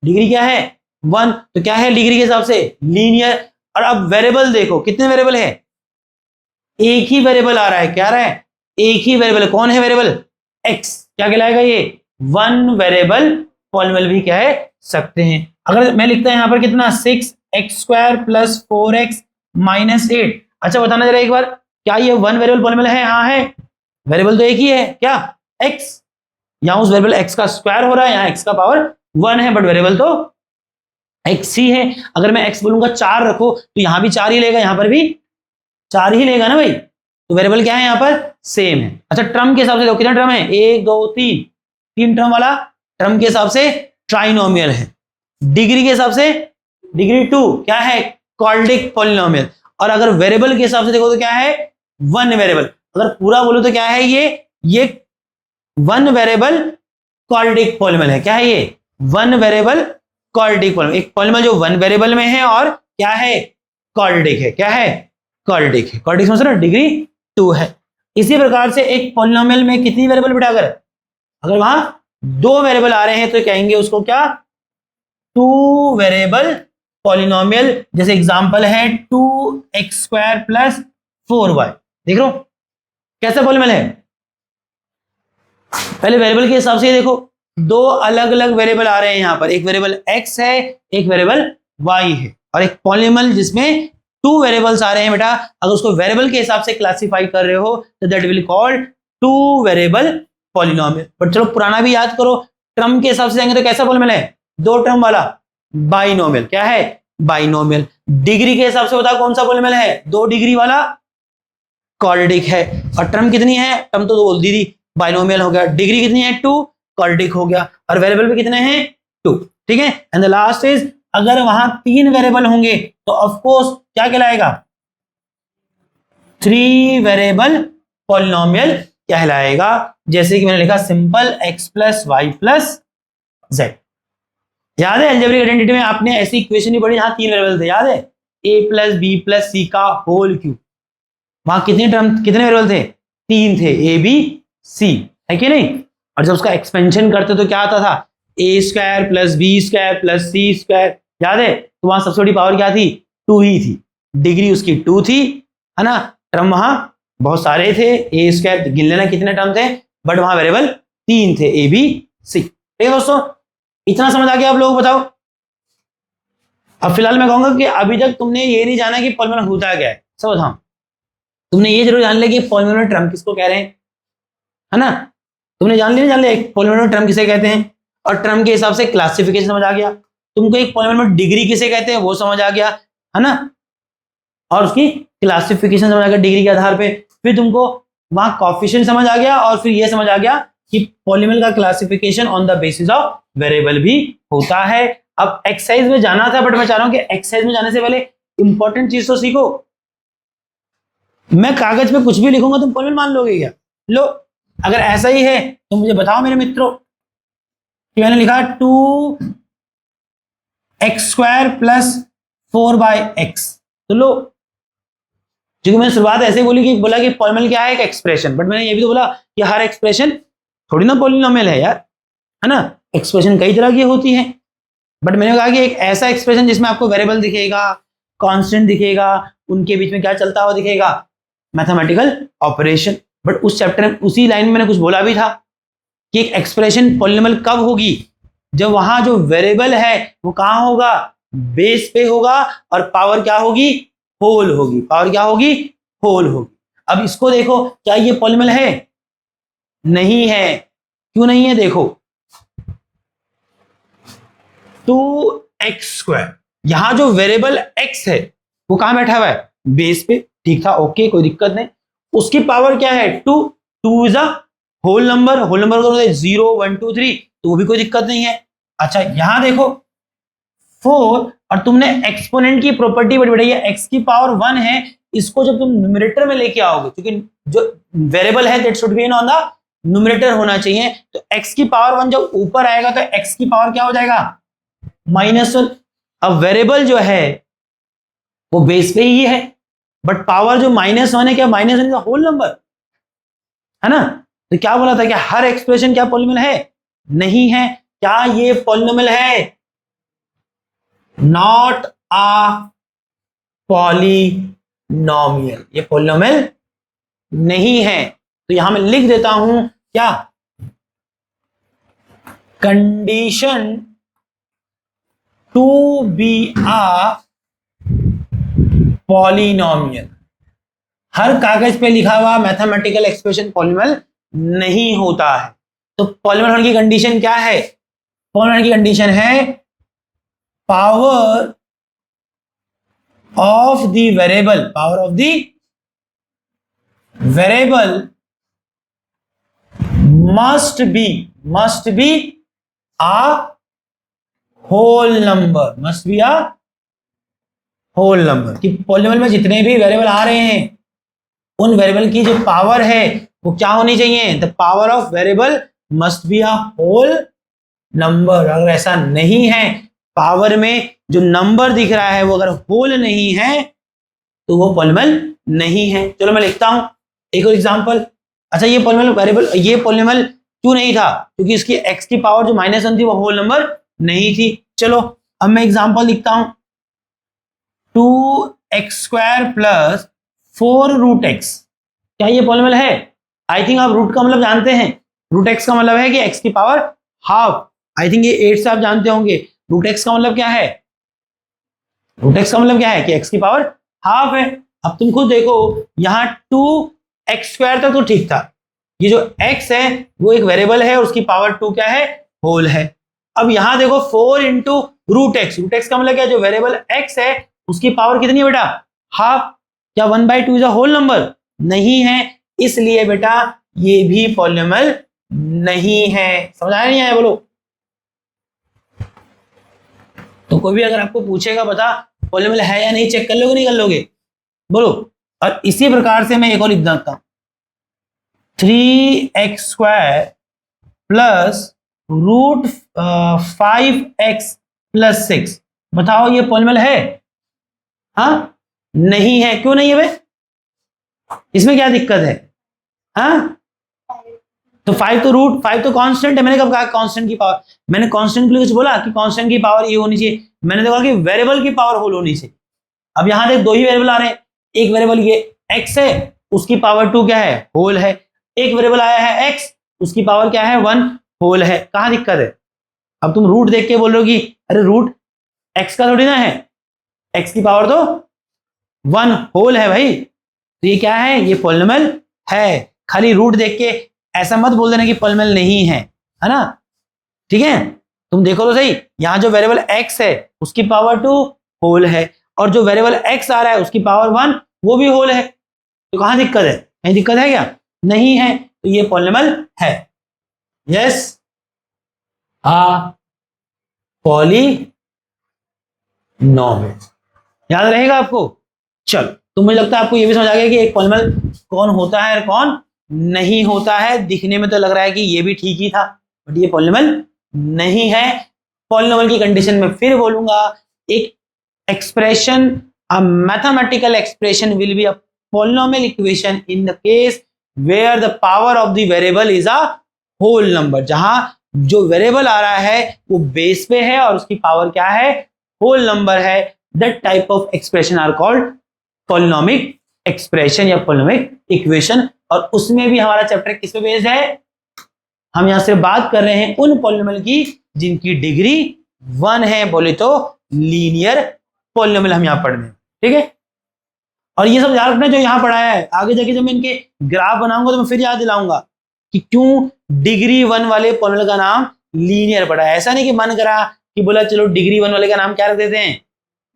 डिग्री क्या है, 1। तो क्या है डिग्री के हिसाब से, लीनियर। और अब वेरिएबल देखो, कितने वेरिएबल है, एक ही वेरिएबल आ रहा है। क्या आ रहा है, एक ही वेरिएबल। कौन है वेरिएबल, x। क्या कहलाएगा ये, 1 वेरिएबल पॉलिनोमियल भी कह सकते हैं। अगर मैं लिखता हूं यहां पर कितना, 6x² + 4x - 8। अच्छा बताना जरा एक बार, क्या ये 1 वेरिएबल पॉलिनोमियल है, हाँ है। वेरिएबल तो एक ही है, क्या, x। यहां उस वेरिएबल x का स्क्वायर हो रहा है, यहां x का पावर 1 है, बट वेरिएबल तो x ही है। अगर मैं x बोलूंगा 4 रखो तो यहां भी 4 ही लेगा, यहां पर भी 4 ही लेगा ना भाई। तो वेरिएबल क्या है यहाँ पर, सेम है। अच्छा, टर्म के हिसाब से देखो कितना टर्म है, 1 2 3, 3 टर्म वाला टर्म के हिसाब से ट्राइनोमियल है। डिग्री के हिसाब से डिग्री 2 क्या है, क्वाड्रेटिक पॉलिनोमियल। और अगर वेरिएबल के हिसाब से देखो तो क्या है, 1 वेरिएबल। अगर पूरा बोलो तो क्या है, ये 1 वेरिएबल क्वाड्रेटिक पॉलिनोमियल है। क्या है ये, 1 वेरिएबल क्वाड्रेटिक पॉलिनोमियल। एक पॉलिनोमियल जो 1 वेरिएबल में है और क्या है, क्वाड्रेटिक है। क्या है, क्वाड्रेटिक है। क्वाड्रेटिक समझ रहे हो, डिग्री 2 है। इसी प्रकार से एक पॉलिनोमियल में कितनी वेरिएबल बेटा, अगर वहां 2 वेरिएबल आ रहे हैं तो कहेंगे उसको क्या, 2 वेरिएबल पॉलिनोमियल। जैसे एग्जांपल है 2x² + 4y। देख लो कैसा पॉलिनोमियल है। पहले वेरिएबल के हिसाब से देखो, 2 अलग अलग वेरिएबल आ रहे हैं यहां पर। एक वेरिएबल x है, एक वेरिएबल y है। और एक पॉलिनोमियल जिसमें 2 वेरिएबल्स आ रहे हैं बेटा, अगर उसको वेरिएबल के हिसाब से क्लासिफाई कर रहे हो तो that will called 2 variable polynomial. But चलो पुराना भी याद करो, टर्म के हिसाब से जाएंगे तो कैसा पॉलिनोमियल है, 2 टर्म वाला बाइनोमियल। क्या है, बाइनोमियल। डिग्री के हिसाब से बता कौन सा पॉलिनोमियल है, 2 डिग्री वाला क्वाड्रेटिक है। और टर्म कितनी है, टर्म तो बोल दी थी, बाइनोमियल हो गया। डिग्री कितनी है, 2, क्वाड्रेटिक हो गया। और वेरिएबल भी कितने हैं, 2। ठीक है। एंड द लास्ट इज, अगर वहां 3 वेरिएबल होंगे तो ऑफ कोर्स क्या कहलाएगा, 3 वेरिएबल पॉलिनोमियल कहलाएगा। जैसे कि मैंने लिखा सिंपल x + y + z। याद है अलजेब्रिक आइडेंटिटी में आपने ऐसी इक्वेशन ही पढ़ी जहां 3 वेरिएबल थे, याद है, a + b + c का होल क्यूब। वहां कितने वेरिएबल थे, 3 थे, a b c, है कि नहीं। और जब उसका एक्सपेंशन करते तो क्या आता था, a² + b² + c²। याद है, तो वहां सबसे बड़ी पावर क्या थी, 2 ही थी। डिग्री उसकी 2 थी, है ना। टर्म वहां बहुत सारे थे, a² गिन लेना कितने टर्म थे, बट वहां वेरिएबल 3 थे ए बी सी। ठीक है दोस्तों, इतना समझ आ गया आप लोग, बताओ। अब फिलहाल मैं कहूंगा कि अभी तक तुमने ये नहीं जाना कि पॉलीमोनल होता क्या है, सब बताओ। तुमने ये जरूर जान लिया कि पॉलीमोनल टर्म किसको कह रहे हैं, है ना। तुमने जान लिया एक पॉलीमोनल टर्म किसे कहते हैं, और टर्म के हिसाब से क्लासिफिकेशन समझ आ गया। तुमको एक पॉलीमोनल डिग्री किसे कहते हैं वो समझ आ गया, है ना, और उसकी क्लासिफिकेशन समझ आ गया डिग्री के आधार पे। फिर तुमको वहां कॉफिशिएंट समझ आ गया, और फिर ये समझ आ गया कि पॉलीमोनल का classification on the basis of variable भी होता है। अब एक्सरसाइज में जाना था, बट मैं चाह रहा हूं कि एक्सरसाइज में जाने से पहले इंपॉर्टेंट चीज तो सीखो। मैं कागज पे कुछ भी लिखूंगा तुम पॉलीमोनल मान लोगे क्या? लो, अगर ऐसा ही है तो मुझे बताओ मेरे मित्रों कि मैंने लिखा 2x² + 4/x, तो लो, क्योंकि मैंने शुरुआत ऐसे बोला कि पॉलीनोमियल क्या है, एक एक्सप्रेशन, बट मैंने ये भी तो बोला कि हर एक्सप्रेशन थोड़ी ना पॉलीनोमियल है यार, है ना। एक्सप्रेशन कई तरह की होती है, बट मैंने कहा कि एक ऐसा एक्सप्रेशन जिसमें आपको वेरिएबल दिखेगा, कांस्टेंट दिखेगा, उनके बीच में क्या चलता हुआ दिखेगा, मैथमेटिकल ऑपरेशन। बट उस चैप्टर में उसी लाइन में मैंने कुछ बोला भी था कि एक एक्सप्रेशन पॉलीनोमियल कब होगी, जब वहां जो वेरिएबल है वो कहां होगा, बेस पे होगा, और पावर क्या होगी, होल होगी। पावर क्या होगी, होल होगी। अब इसको देखो, क्या ये पॉलीनोमियल है? नहीं है। क्यों नहीं है? देखो 2x², यहां जो वेरिएबल x है वो कहां बैठा हुआ है, बेस पे। ठीक था, ओके, कोई दिक्कत नहीं। उसकी पावर क्या है, 2। 2 is a whole number, whole number को 0 1 2 3, तो वो भी कोई दिक्कत नहीं है। अच्छा, यहां देखो 4, और तुमने एक्सपोनेंट की प्रॉपर्टी बड़ी बढ़िया, x की पावर 1 है, इसको जब तुम न्यूमरेटर में लेके आओगे, क्योंकि जो वेरिएबल है that should be on the numerator होना चाहिए, तो x की पावर 1 जब ऊपर आएगा तो x की पावर क्या हो जाएगा, -1। अब वेरिएबल जो है वो बेस पे ही है, बट पावर जो -1 है, क्या -1 इज होल नंबर, है ना। तो क्या बोला था कि हर एक्सप्रेशन क्या पॉलीनोमियल है? नहीं है। क्या ये पॉलीनोमियल है? नॉट अ पॉलीनोमियल, ये पॉलीनोमियल नहीं है। तो यहां मैं लिख देता हूं क्या, condition to be a polynomial. हर कागज पे लिखा हुआ मैथमेटिकल एक्सप्रेशन पॉलीनोमियल नहीं होता है। तो पॉलीनोमियल की कंडीशन क्या है? पॉलीनोमियल की कंडीशन है power of the variable, power of the variable must be a whole number, must be a whole number. कि पॉलीनोमियल में जितने भी वेरिएबल आ रहे हैं उन वेरिएबल की जो पावर है वो क्या होनी चाहिए, the power of variable must be a whole number. अगर ऐसा नहीं है, पावर में जो नंबर दिख रहा है वो अगर होल नहीं है तो वो पॉलीनोमियल नहीं है। चलो मैं लिखता हूं एक और एग्जांपल। अच्छा, ये पॉलीनोमियल वेरिएबल, ये पॉलीनोमियल क्यों नहीं था, क्योंकि इसकी x की पावर जो -1 थी वो होल नंबर नहीं थी। चलो अब मैं एग्जांपल लिखता हूं, 2x² + 4√x, क्या ये पॉलीनोमियल है? आई थिंक आप रूट का मतलब जानते हैं। रूट x का मतलब है कि x की पावर हाफ। आई थिंक ये 8 से आप जानते होंगे। रूट x का मतलब क्या है? रूट x का मतलब क्या है कि x की पावर हाफ है। अब तुम खुद देखो, यहां 2x² तक तो ठीक था। ये जो x है वो एक वेरिएबल है, उसकी पावर 2 क्या है, होल है। अब यहां देखो 4 इंटू √x, √x का मतलब क्या, जो वेरिएबल x है उसकी पावर कितनी है बेटा, हाफ। क्या 1/2 इज अ होल नंबर? नहीं है। इसलिए बेटा ये भी पॉलीनोमियल नहीं है। समझ आया नहीं आया, बोलो। तो कोई भी अगर आपको पूछेगा बता पॉलीनोमियल है या नहीं, चेक कर लोगे नहीं कर लोगे, बोलो। और इसी प्रकार से मैं एक और लिख देता हूं, 3x² + √5x + 6, बताओ ये पॉलीनोमियल है? हाँ, नहीं है। क्यों नहीं है बे? इसमें क्या दिक्कत है? हाँ, तो 5 तो कांस्टेंट है। मैंने कब कहा कांस्टेंट की पावर? मैंने कांस्टेंट के लिए कुछ बोला कि कांस्टेंट की पावर ये होनी चाहिए? मैंने देखा कि वेरिएबल की पावर होल होनी चाहिए। अब यहां देख, 2 ही वेरिएबल आ रहे हैं। एक वेरिएबल ये x है, उसकी पावर 2 क्या है, होल है। एक वेरिएबल आया है x, उसकी पावर क्या है 1 होल है। कहां दिक्कत है? अब तुम रूट देख के बोल रहे हो कि अरे रूट x का थोड़ी ना है, x की पावर तो 1 होल है भाई, तो ये क्या है? ये पॉलिनोमियल है। खाली रूट देख के ऐसा मत बोल देना कि पॉलिनोमियल नहीं है, है ना? ठीक है, तुम देखो तो सही, यहां जो वेरिएबल x है उसकी पावर 2 होल है, और जो वेरिएबल x आ रहा है उसकी पावर 1 वो भी होल है। तो कहां दिक्कत है? कहीं दिक्कत है क्या? नहीं है, तो ये पॉलिनोमियल है। यस, पॉलिनोमियल याद रहेगा आपको। चलो, तो मुझे लगता है आपको ये भी समझ आ गया कि एक पॉलिनोमियल कौन होता है और कौन नहीं होता है। दिखने में तो लग रहा है कि ये भी ठीक ही था, बट ये पॉलिनोमियल नहीं है। पॉलिनोमियल की कंडीशन में फिर बोलूंगा, एक expression, a mathematical expression will be a polynomial equation in the case where the power of the variable is a whole number. जहां जो वेरिएबल आ रहा है वो बेस पे है और उसकी पावर क्या है? होल नंबर है। That type of expression are called polynomic expression या पॉलिनोमिक इक्वेशन। और उसमें भी हमारा चैप्टर किस पे बेस्ड है? हम यहां से बात कर रहे हैं उन पॉलिनोमियल की जिनकी डिग्री 1 है, बोले तो लीनियर पॉलिनोमियल हम यहां पढ़ रहे हैं। ठीक है, और ये सब याद रखना जो यहां पढ़ाया है। आगे जाके जब मैं इनके ग्राफ बनाऊंगा तो मैं फिर याद दिलाऊंगा कि क्यों डिग्री 1 वाले पॉलिनोमियल का नाम लीनियर पड़ा है। ऐसा नहीं कि मन करा कि बोला चलो डिग्री 1 वाले का नाम क्या रख देते हैं?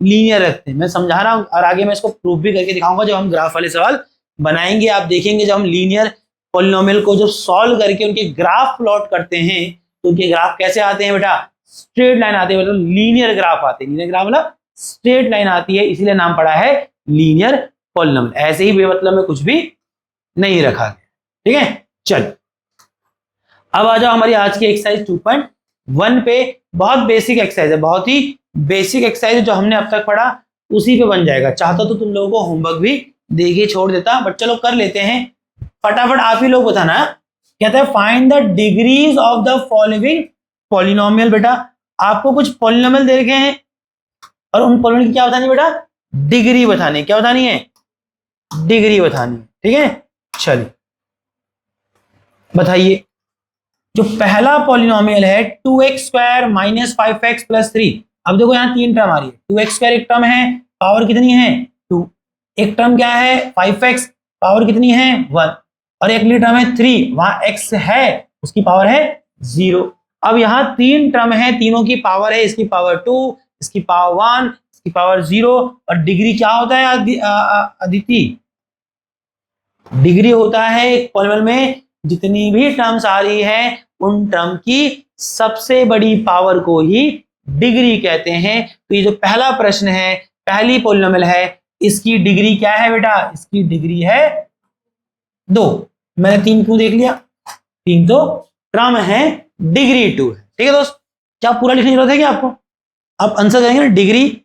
लीनियर रखते हैं। मैं समझा रहा हूं और आगे मैं इसको प्रूफ भी करके दिखाऊंगा जब हम ग्राफ वाले सवाल बनाएंगे। आप देखेंगे जब हम लीनियर पॉलिनोमियल को जब सॉल्व करके उनके ग्राफ प्लॉट करते हैं तो उनके ग्राफ कैसे आते हैं बेटा? स्ट्रेट लाइन आते हैं, मतलब लीनियर ग्राफ आते हैं। लीनियर ग्राफ मतलब स्ट्रेट लाइन आती है, इसीलिए नाम पड़ा है लीनियर पॉलिनोमियल। ऐसे ही बेमतलब में कुछ भी नहीं रखा गया। ठीक है, चल अब आ जाओ हमारी आज की एक्सरसाइज 2.1 पे। बहुत बेसिक एक्सरसाइज है, बहुत ही बेसिक एक्सरसाइज जो हमने अब तक पढ़ा उसी पे बन जाएगा। चाहता तो तुम लोगों को होमवर्क भी देके छोड़ देता, बट चलो कर लेते हैं। फटाफट आप ही लोग बताना। कहता है find the degrees of the following polynomial. बेटा आपको कुछ पॉलिनोमियल दे रखे हैं और उन पॉलिनोमियल की क्या बतानी है बेटा? डिग्री बतानी। क्या बतानी है? डिग्री बतानी। ठीक है, चलिए बताइए। जो पहला पॉलिनोमियल है 2x square minus 5x plus 3। अब देखो यहाँ तीन टर्म आ रही है। 2x स्क्वायर एक टर्म है, पावर कितनी है? 2। एक टर्म क्या है? 5x, पावर कितनी है? 1। और एक टर्म है 3, वहां x है, उसकी पावर है 0। अब यहाँ तीन टर्म है, तीनों की पावर है, इसकी पावर 2, इसकी पावर 1, इसकी पावर 0। और डिग्री क्या होता है अदिति? डिग्री होता है एक पॉलिनोमियल में जितनी भी टर्म्स आ रही है उन टर्म की सबसे बड़ी पावर को ही डिग्री कहते हैं। तो ये जो पहला प्रश्न है, पहली पॉलिनोमियल है, इसकी डिग्री क्या है बेटा? इसकी डिग्री है 2। मैंने 3 क्यों देख लिया? 3 तो टर्म है, डिग्री 2 है। ठीक है दोस्त, क्या पूरा लिखने की जरूरत है क्या आपको? आप आंसर करेंगे degree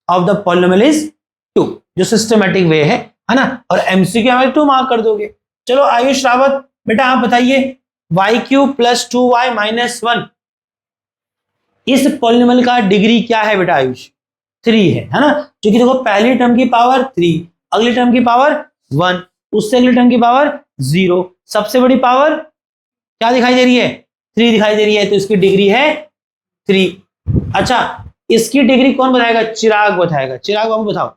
of the polynomial is 2, जो सिस्टमेटिक वे है ना। और एमसीक्यू हमें 2 मार्क कर दोगे। चलो आयुष रावत बेटा आप बताइए, Y cube plus 2y minus 1, इस पॉलिनोमियल का डिग्री क्या है बेटा आयुष? 3 है ना। क्योंकि देखो पहली टर्म की पावर 3, अगली टर्म की पावर 1, उससे अगली टर्म की पावर 0, सबसे बड़ी पावर क्या दिखाई दे रही है? 3 दिखाई दे रही है, तो इसकी डिग्री है 3। अच्छा, इसकी डिग्री कौन बताएगा? चिराग बताएगा। चिराग बाबू बताओ।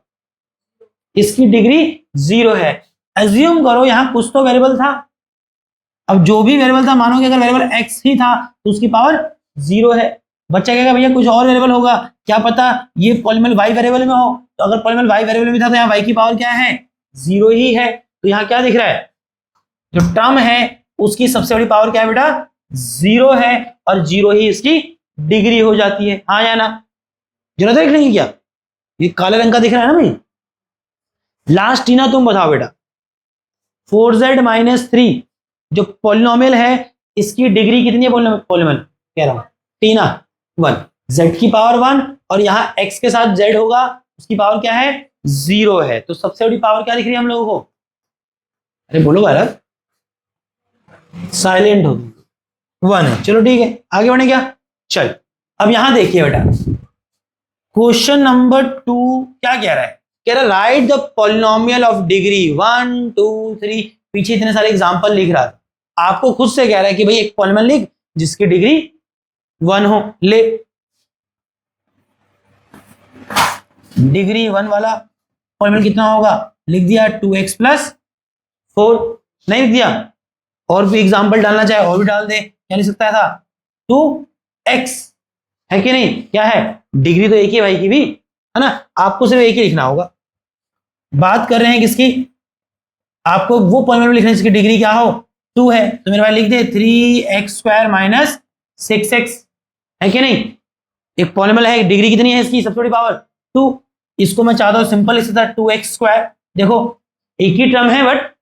इसकी डिग्री 0 है। एज्यूम करो यहां कुछ तो वेरिएबल था। अब जो भी वेरिएबल था, मानो कि अगर वेरिएबल x ही था तो उसकी पावर 0 है। बच्चा कहेगा भैया कुछ और वेरिएबल होगा, क्या पता ये पॉलिनोमियल y वेरिएबल में हो। तो अगर पॉलिनोमियल y वेरिएबल में था तो यहाँ y की पावर क्या है? 0 ही है। तो यहाँ क्या दिख रहा है? जो टर्म है उसकी सबसे बड़ी पावर क्या है बेटा? 0 है, और 0 ही इसकी डिग्री हो जाती है। हाँ या ना? जरूरत है लिखने की क्या? ये काले रंग का दिख रहा है ना भाई। लास्ट टीना तुम बताओ बेटा, 4z माइनस 3 जो पॉलिनोमियल है इसकी डिग्री कितनी है? पॉलिनोमियल कह रहा हूं, टीना 1, z की पावर 1, और यहां x के साथ z होगा, उसकी पावर क्या है? 0 है। तो सबसे बड़ी पावर क्या दिख रही है हम लोगों को? अरे बोलो भारत, साइलेंट होगी, 1 है। चलो ठीक है, आगे बढ़े क्या? चल अब यहां देखिए बेटा, क्वेश्चन नंबर 2 क्या कह रहा है? कह रहा right the polynomial of degree 1 2 3। पीछे इतने सारे एग्जांपल लिख रहा था, आपको खुद से कह रहा है कि भाई एक पॉलीनोमियल लिख जिसकी डिग्री 1 हो। ले डिग्री 1 वाला पॉलीनोमियल कितना होगा, लिख दिया 2x + 4, नहीं लिख दिया। और भी एग्जांपल डालना चाहे और भी डाल दे, क्या लिख सकता था 2x, है कि नहीं, क्या है डिग्री तो एक ही भाई की भी है ना, आपको सिर्फ एक ही लिखना होगा। बात कर रहे हैं किसकी, आपको वो पॉलीनोमियल लिखना है जिसकी डिग्री क्या हो 2 है, तो मेरे भाई लिख दे 3x² - 6x, है कि नहीं। एक पॉलीनोमियल है, डिग्री कितनी है इसकी, सबसे बड़ी पावर 2। इसको मैं चाहता हूं सिंपल लिख सकता 2x²। देखो एक ही टर्म है बट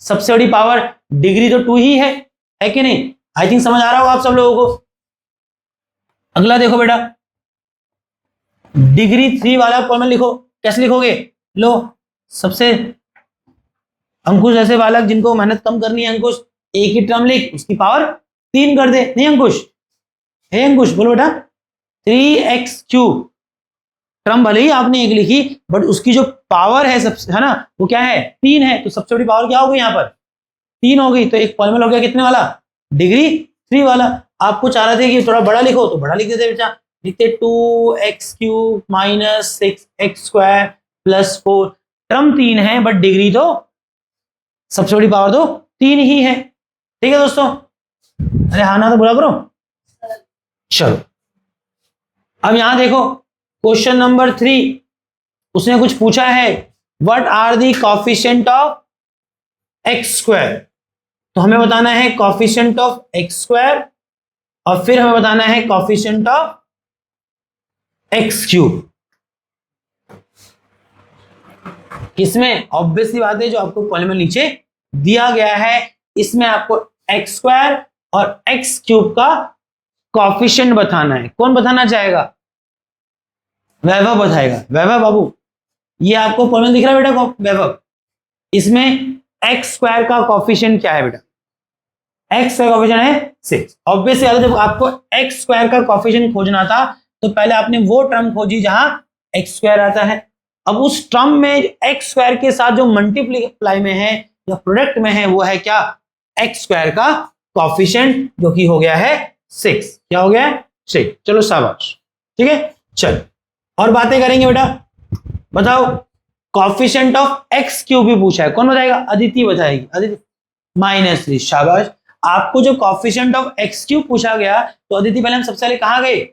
सबसे बड़ी पावर डिग्री तो 2 ही है कि नहीं। आई थिंक समझ आ रहा होगा आप सब लोगों को। अगला देखो बेटा, डिग्री 3 वाला पॉलीनोमियल लिखो, कैसे लिखोगे, लो सबसे अंकुश ऐसे बालक जिनको मेहनत कम करनी है, अंकुश एक ही टर्म लिख उसकी पावर 3 कर दे, नहीं अंकुश, है अंकुश बोलो बेटा 3x³ टर्म भले ही आपने एक लिखी बट उसकी जो पावर है सबसे, है ना, वो क्या है 3 है, तो सबसे बड़ी पावर क्या हो गई यहाँ पर 3 हो गई। तो एक पॉलीनोमियल हो गया कितने वाला, डिग्री 3 वाला। आपको चाह रहे थे कि थोड़ा बड़ा लिखो तो बड़ा लिख देते बेटा, लिखते 2x³ - 6x² + 4, टर्म 3 है बट डिग्री तो सबसे बड़ी पावर तो 3 ही है। ठीक है दोस्तों, अरे हाँ ना तो बुरा करो। चलो अब यहां देखो क्वेश्चन नंबर 3, उसने कुछ पूछा है what are the coefficient of x²। तो हमें बताना है कॉफिशिएंट ऑफ x² और फिर हमें बताना है कॉफिशिएंट ऑफ x³। इसमें ऑब्वियसली बात है जो आपको पॉलीनोमियल नीचे दिया गया है इसमें आपको x² और x³ का कॉफिशिएंट बताना है। कौन बताना चाहेगा, वैभव बताएगा। वैभव बाबू ये आपको पॉलीनोमियल दिख रहा है बेटा वैभव, इसमें x² का कॉफिशिएंट क्या है बेटा, x² का कॉफिशिएंट है 6। ऑब्वियसली जब आपको x² का कॉफिशिएंट खोजना था तो पहले आपने वो टर्म खोजी जहां x² आता है। अब उस टर्म में x² के साथ जो मल्टीप्लाई में है या प्रोडक्ट में है वो है क्या, x² का कॉफिशिएंट जो कि हो गया है 6। क्या हो गया है 6। चलो शाबाश, ठीक है। चलो और बातें करेंगे बेटा, बताओ कॉफिशिएंट ऑफ x³ भी पूछा है, कौन बताएगा, अदिति बताएगी, अदिति -3, शाबाश। आपको जो कॉफिशिएंट ऑफ x³ पूछा गया तो अदिति पहले हम सबसे पहले कहां गए,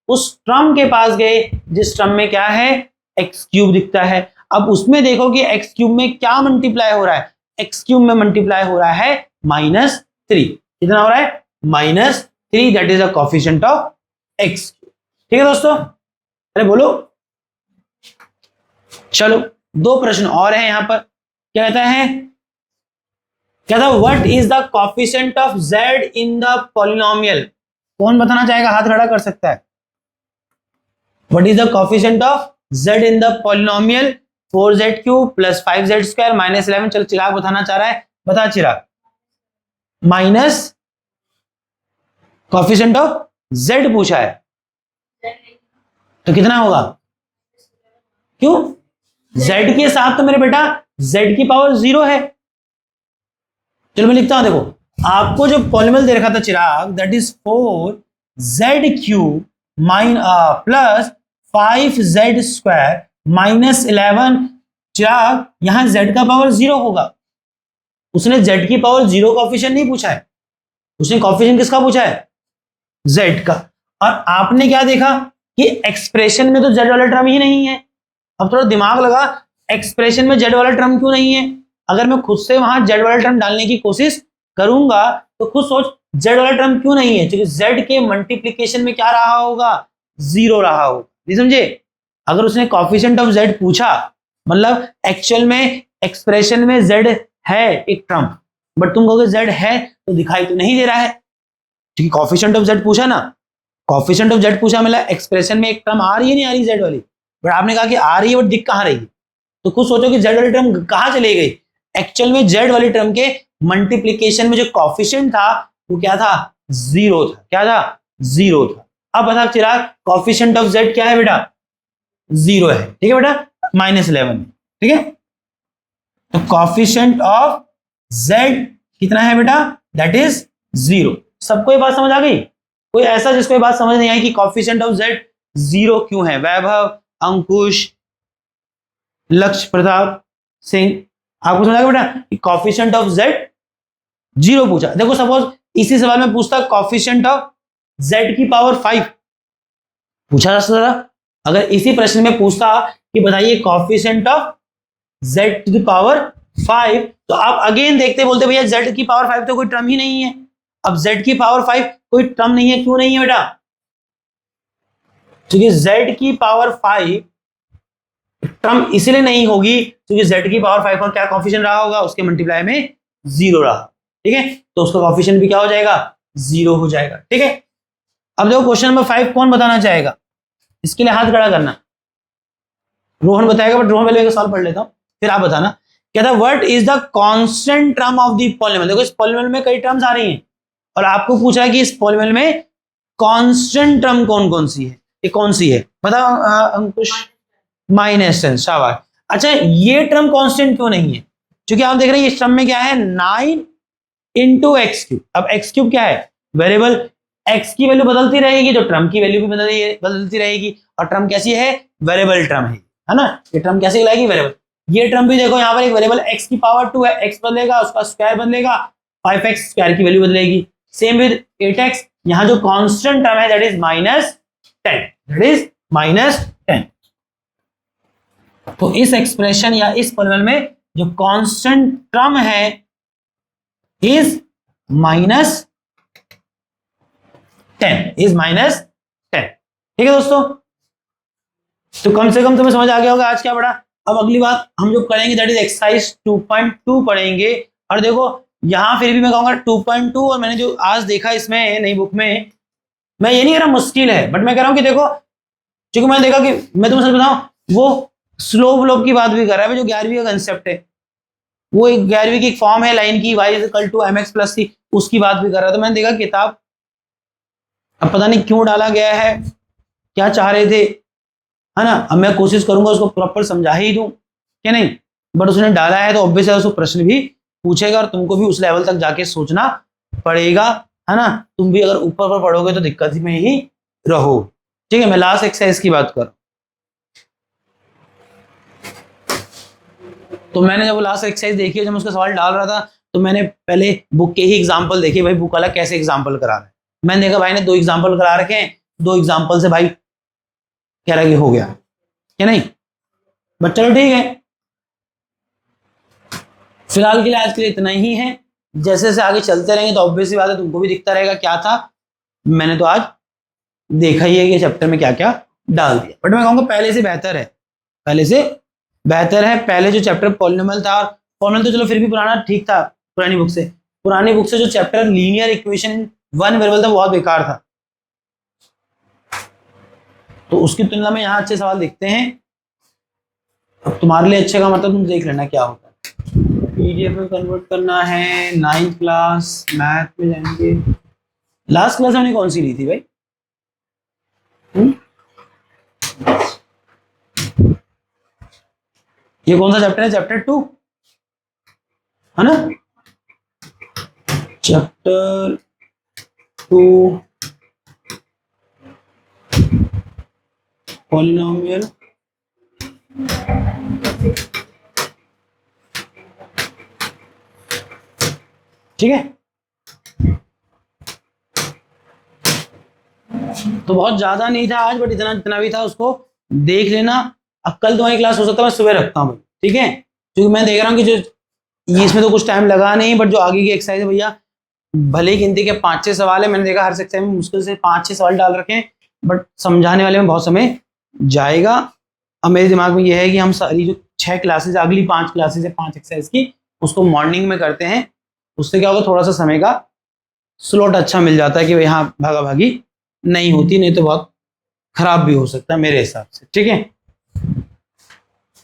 उस टर्म के पास गए जिस टर्म में क्या है x³ दिखता है। अब उसमें देखो कि x³ में क्या मल्टीप्लाई हो रहा है, x³ में मल्टीप्लाई हो रहा है -3। कितना हो रहा है -3, that is the coefficient of x³। ठीक है दोस्तों, अरे बोलो। चलो 2 प्रश्न और हैं यहां पर। क्या कहता है, कहता है what is the coefficient of z in the polynomial. कौन बताना चाहेगा, हाथ खड़ा कर सकता है। What is the coefficient of z in the polynomial 4z³ + 5z² - 11। चल चिराग बताना चाह रहा है, बता चिराग। माइनस कॉफिशिएंट ऑफ z पूछा है तो कितना होगा, क्यों z के साथ तो मेरे बेटा z की पावर 0 है। चलो मैं लिखता हूं, देखो आपको जो पॉलीनोमियल दे रखा था चिराग, दैट इज 4z³ + 5z² - 11। चिराग यहां z का पावर 0 होगा, उसने z की पावर 0 कॉफिशिएंट नहीं पूछा है, उसने कॉफिशिएंट किसका पूछा है, z का। और आपने क्या देखा कि एक्सप्रेशन में तो z वाला टर्म ही नहीं है। अब थोड़ा दिमाग लगा, एक्सप्रेशन में z वाला टर्म क्यों नहीं है। अगर मैं खुद से वहां z वाला टर्म डालने की कोशिश करूंगा तो खुद सोच z वाला टर्म क्यों नहीं है, क्योंकि z के मल्टीप्लीकेशन में क्या रहा होगा, 0 रहा होगा। नहीं समझे, अगर उसने कॉफिशिएंट ऑफ z पूछा मतलब एक्चुअल में एक्सप्रेशन में z है एक टर्म, बट तुम कहोगे z है तो दिखाई तो नहीं दे रहा है, क्योंकि कॉफिशिएंट ऑफ z पूछा ना, कॉफिशिएंट ऑफ z पूछा मतलब एक्सप्रेशन में एक टर्म आ रही है नहीं आ रही z वाली, बट आपने कहा कि आ रही है बट दिख कहां रही है। तो खुद सोचो कि z वाली टर्म कहां चली गई। एक्चुअल में z वाली टर्म के मल्टीप्लीकेशन में जो कॉफिशिएंट था वो क्या था, 0 था। क्या था, 0 था। अब बता चिराग कॉफिशिएंट ऑफ z क्या है बेटा, 0 है। ठीक है बेटा, -11। ठीक है, तो कॉफिशिएंट ऑफ z कितना है बेटा, दैट इज 0। सबको ये बात समझ आ गई? कोई ऐसा जिसको ये बात समझ नहीं आई कि कोएफिशिएंट ऑफ z 0 क्यों है? वैभव, अंकुश, लक्ष्य प्रताप सिंह, आपको समझ आ गया बेटा कि कोएफिशिएंट ऑफ z 0 पूछा। देखो सपोज इसी सवाल में पूछता कोएफिशिएंट ऑफ z की पावर 5 पूछा जा सकता था। अगर इसी प्रश्न में पूछता कि बताइए coefficient of z to the power 5, तो आप अगेन देखते बोलते भैया z की पावर 5 तो कोई टर्म ही नहीं है। अब z की पावर 5 कोई टर्म नहीं है, क्यों नहीं है बेटा? क्योंकि z की पावर 5 टर्म इसलिए नहीं होगी क्योंकि z की पावर 5 का क्या कोएफिशिएंट रहा होगा? उसके मल्टीप्लाई में 0 रहा, ठीक है, तो उसका कोएफिशिएंट भी क्या हो जाएगा? 0 हो जाएगा, ठीक है। अब देखो क्वेश्चन नंबर 5 कौन बताना चाहेगा? इसके लिए हाथ खड़ा करना। रोहन बताएगा, बट रोहन पहले एक सवाल पढ़ लेता हूं फिर आप बताना। कहता है what is the constant term of the polynomial. देखो इस पॉलीनोमियल में कई टर्म्स आ रही हैं और आपको पूछा है कि इस पॉलीनोमियल में कांस्टेंट टर्म कौन कौन सी है? ये कौन सी है बताओ अंकुश? -10, शाबाश। अच्छा ये टर्म कांस्टेंट क्यों नहीं है? क्योंकि आप देख रहे हैं इस टर्म में क्या है? 9 इंटू एक्स क्यूब। अब एक्स क्यूब क्या है? वेरिएबल। एक्स की वैल्यू बदलती रहेगी तो टर्म की वैल्यू भी बदलती रहेगी, और टर्म कैसी है? वेरिएबल टर्म है ना। ये टर्म कैसे लाएगी? वेरिएबल। ये टर्म भी देखो यहाँ पर एक वेरिएबल x की पावर 2 है, x बदलेगा उसका स्क्वायर बदलेगा, 5x स्क्वायर की वैल्यू बदलेगी। सेम विद 8x, यहाँ जो कांस्टेंट टर्म है दैट इज -10, -10। तो इस एक्सप्रेशन या इस पॉलीनोमियल में जो कांस्टेंट टर्म है इज -10, इज -10, ठीक है दोस्तों। तो कम से कम तुम्हें समझ आ गया होगा आज क्या पढ़ा। अब अगली बात हम जो करेंगे दैट इज एक्सरसाइज 2.2 पढ़ेंगे। और देखो यहां फिर भी मैं कहूंगा 2.2, और मैंने जो आज देखा इसमें नई बुक में, मैं ये नहीं कह रहा मुश्किल है, बट मैं कह रहा हूं कि देखो क्योंकि मैंने देखा कि मैं तुम्हें सच बताऊं वो स्लोप व्लोप की बात भी कर रहा है जो 11वीं का कंसेप्ट है, वो एक 11वीं की एक फॉर्म है लाइन की y = mx + c, उसकी बात भी कर रहा था। मैंने देखा किताब, अब पता नहीं क्यों डाला गया है, क्या चाह रहे थे, है ना। अब मैं कोशिश करूंगा उसको प्रॉपर समझा ही दूं कि नहीं, बट उसने डाला है तो ऑब्वियस है उसको प्रश्न भी पूछेगा और तुमको भी उस लेवल तक जाके सोचना पड़ेगा, है ना। तुम भी अगर ऊपर पर पढ़ोगे तो दिक्कत में ही रहो, ठीक है। मैं लास्ट एक्सरसाइज की बात कर, तो मैंने जब लास्ट एक्सरसाइज देखी, जब उसका सवाल डाल रहा था तो मैंने पहले बुक के ही एग्जाम्पल देखे, भाई बुक वाला कैसे एग्जाम्पल करा रहा है। मैंने देखा भाई ने 2 एग्जाम्पल करा रखे हैं, 2 एग्जाम्पल से भाई कह रहा कि हो गया क्या नहीं, बट चलो ठीक है, फिलहाल के लिए आज के लिए इतना ही है। जैसे जैसे आगे चलते रहेंगे तो ऑब्वियस सी बात है तुमको भी दिखता रहेगा क्या था। मैंने तो आज देखा ही है कि चैप्टर में क्या क्या डाल दिया, बट मैं कहूँगा पहले से बेहतर है, पहले से बेहतर है। पहले जो चैप्टर पॉलिनोमियल था, और पॉलिनोमियल तो चलो फिर भी पुराना ठीक था, पुरानी बुक से जो चैप्टर लीनियर इक्वेशन 1 वेरिएबल था वो बहुत बेकार था, तो उसकी तुलना में यहाँ अच्छे सवाल दिखते हैं। अब तुम्हारे लिए अच्छे का मतलब तुम देख लेना क्या होता है। पीडीएफ में कन्वर्ट करना है, 9th क्लास मैथ में जाएंगे। लास्ट क्लास हमने कौन सी ली थी भाई? ये कौन सा चैप्टर है? चैप्टर 2 है ना, चैप्टर 2 पॉलिनोमियल। ठीक है, तो बहुत ज्यादा नहीं था आज, बट इतना जितना भी था उसको देख लेना। अब कल तुम्हारी क्लास हो सकता है मैं सुबह रखता हूँ, ठीक है, क्योंकि मैं देख रहा हूँ कि जो इसमें तो कुछ टाइम लगा नहीं, बट जो आगे की एक्सरसाइज है भैया भले ही गिनती के 5-6 सवाल है, मैंने देखा हर एक्सरसाइज में मुश्किल से 5-6 सवाल डाल रखे हैं, बट समझाने वाले में बहुत समय जाएगा। अब मेरे दिमाग में यह है कि हम सारी जो 6 क्लासेज, अगली 5 क्लासेज है 5 एक्सरसाइज की, उसको मॉर्निंग में करते हैं। उससे क्या होगा, थोड़ा सा समय का स्लॉट अच्छा मिल जाता है कि यहाँ भागा भागी नहीं होती, नहीं तो बहुत खराब भी हो सकता है मेरे हिसाब से, ठीक है।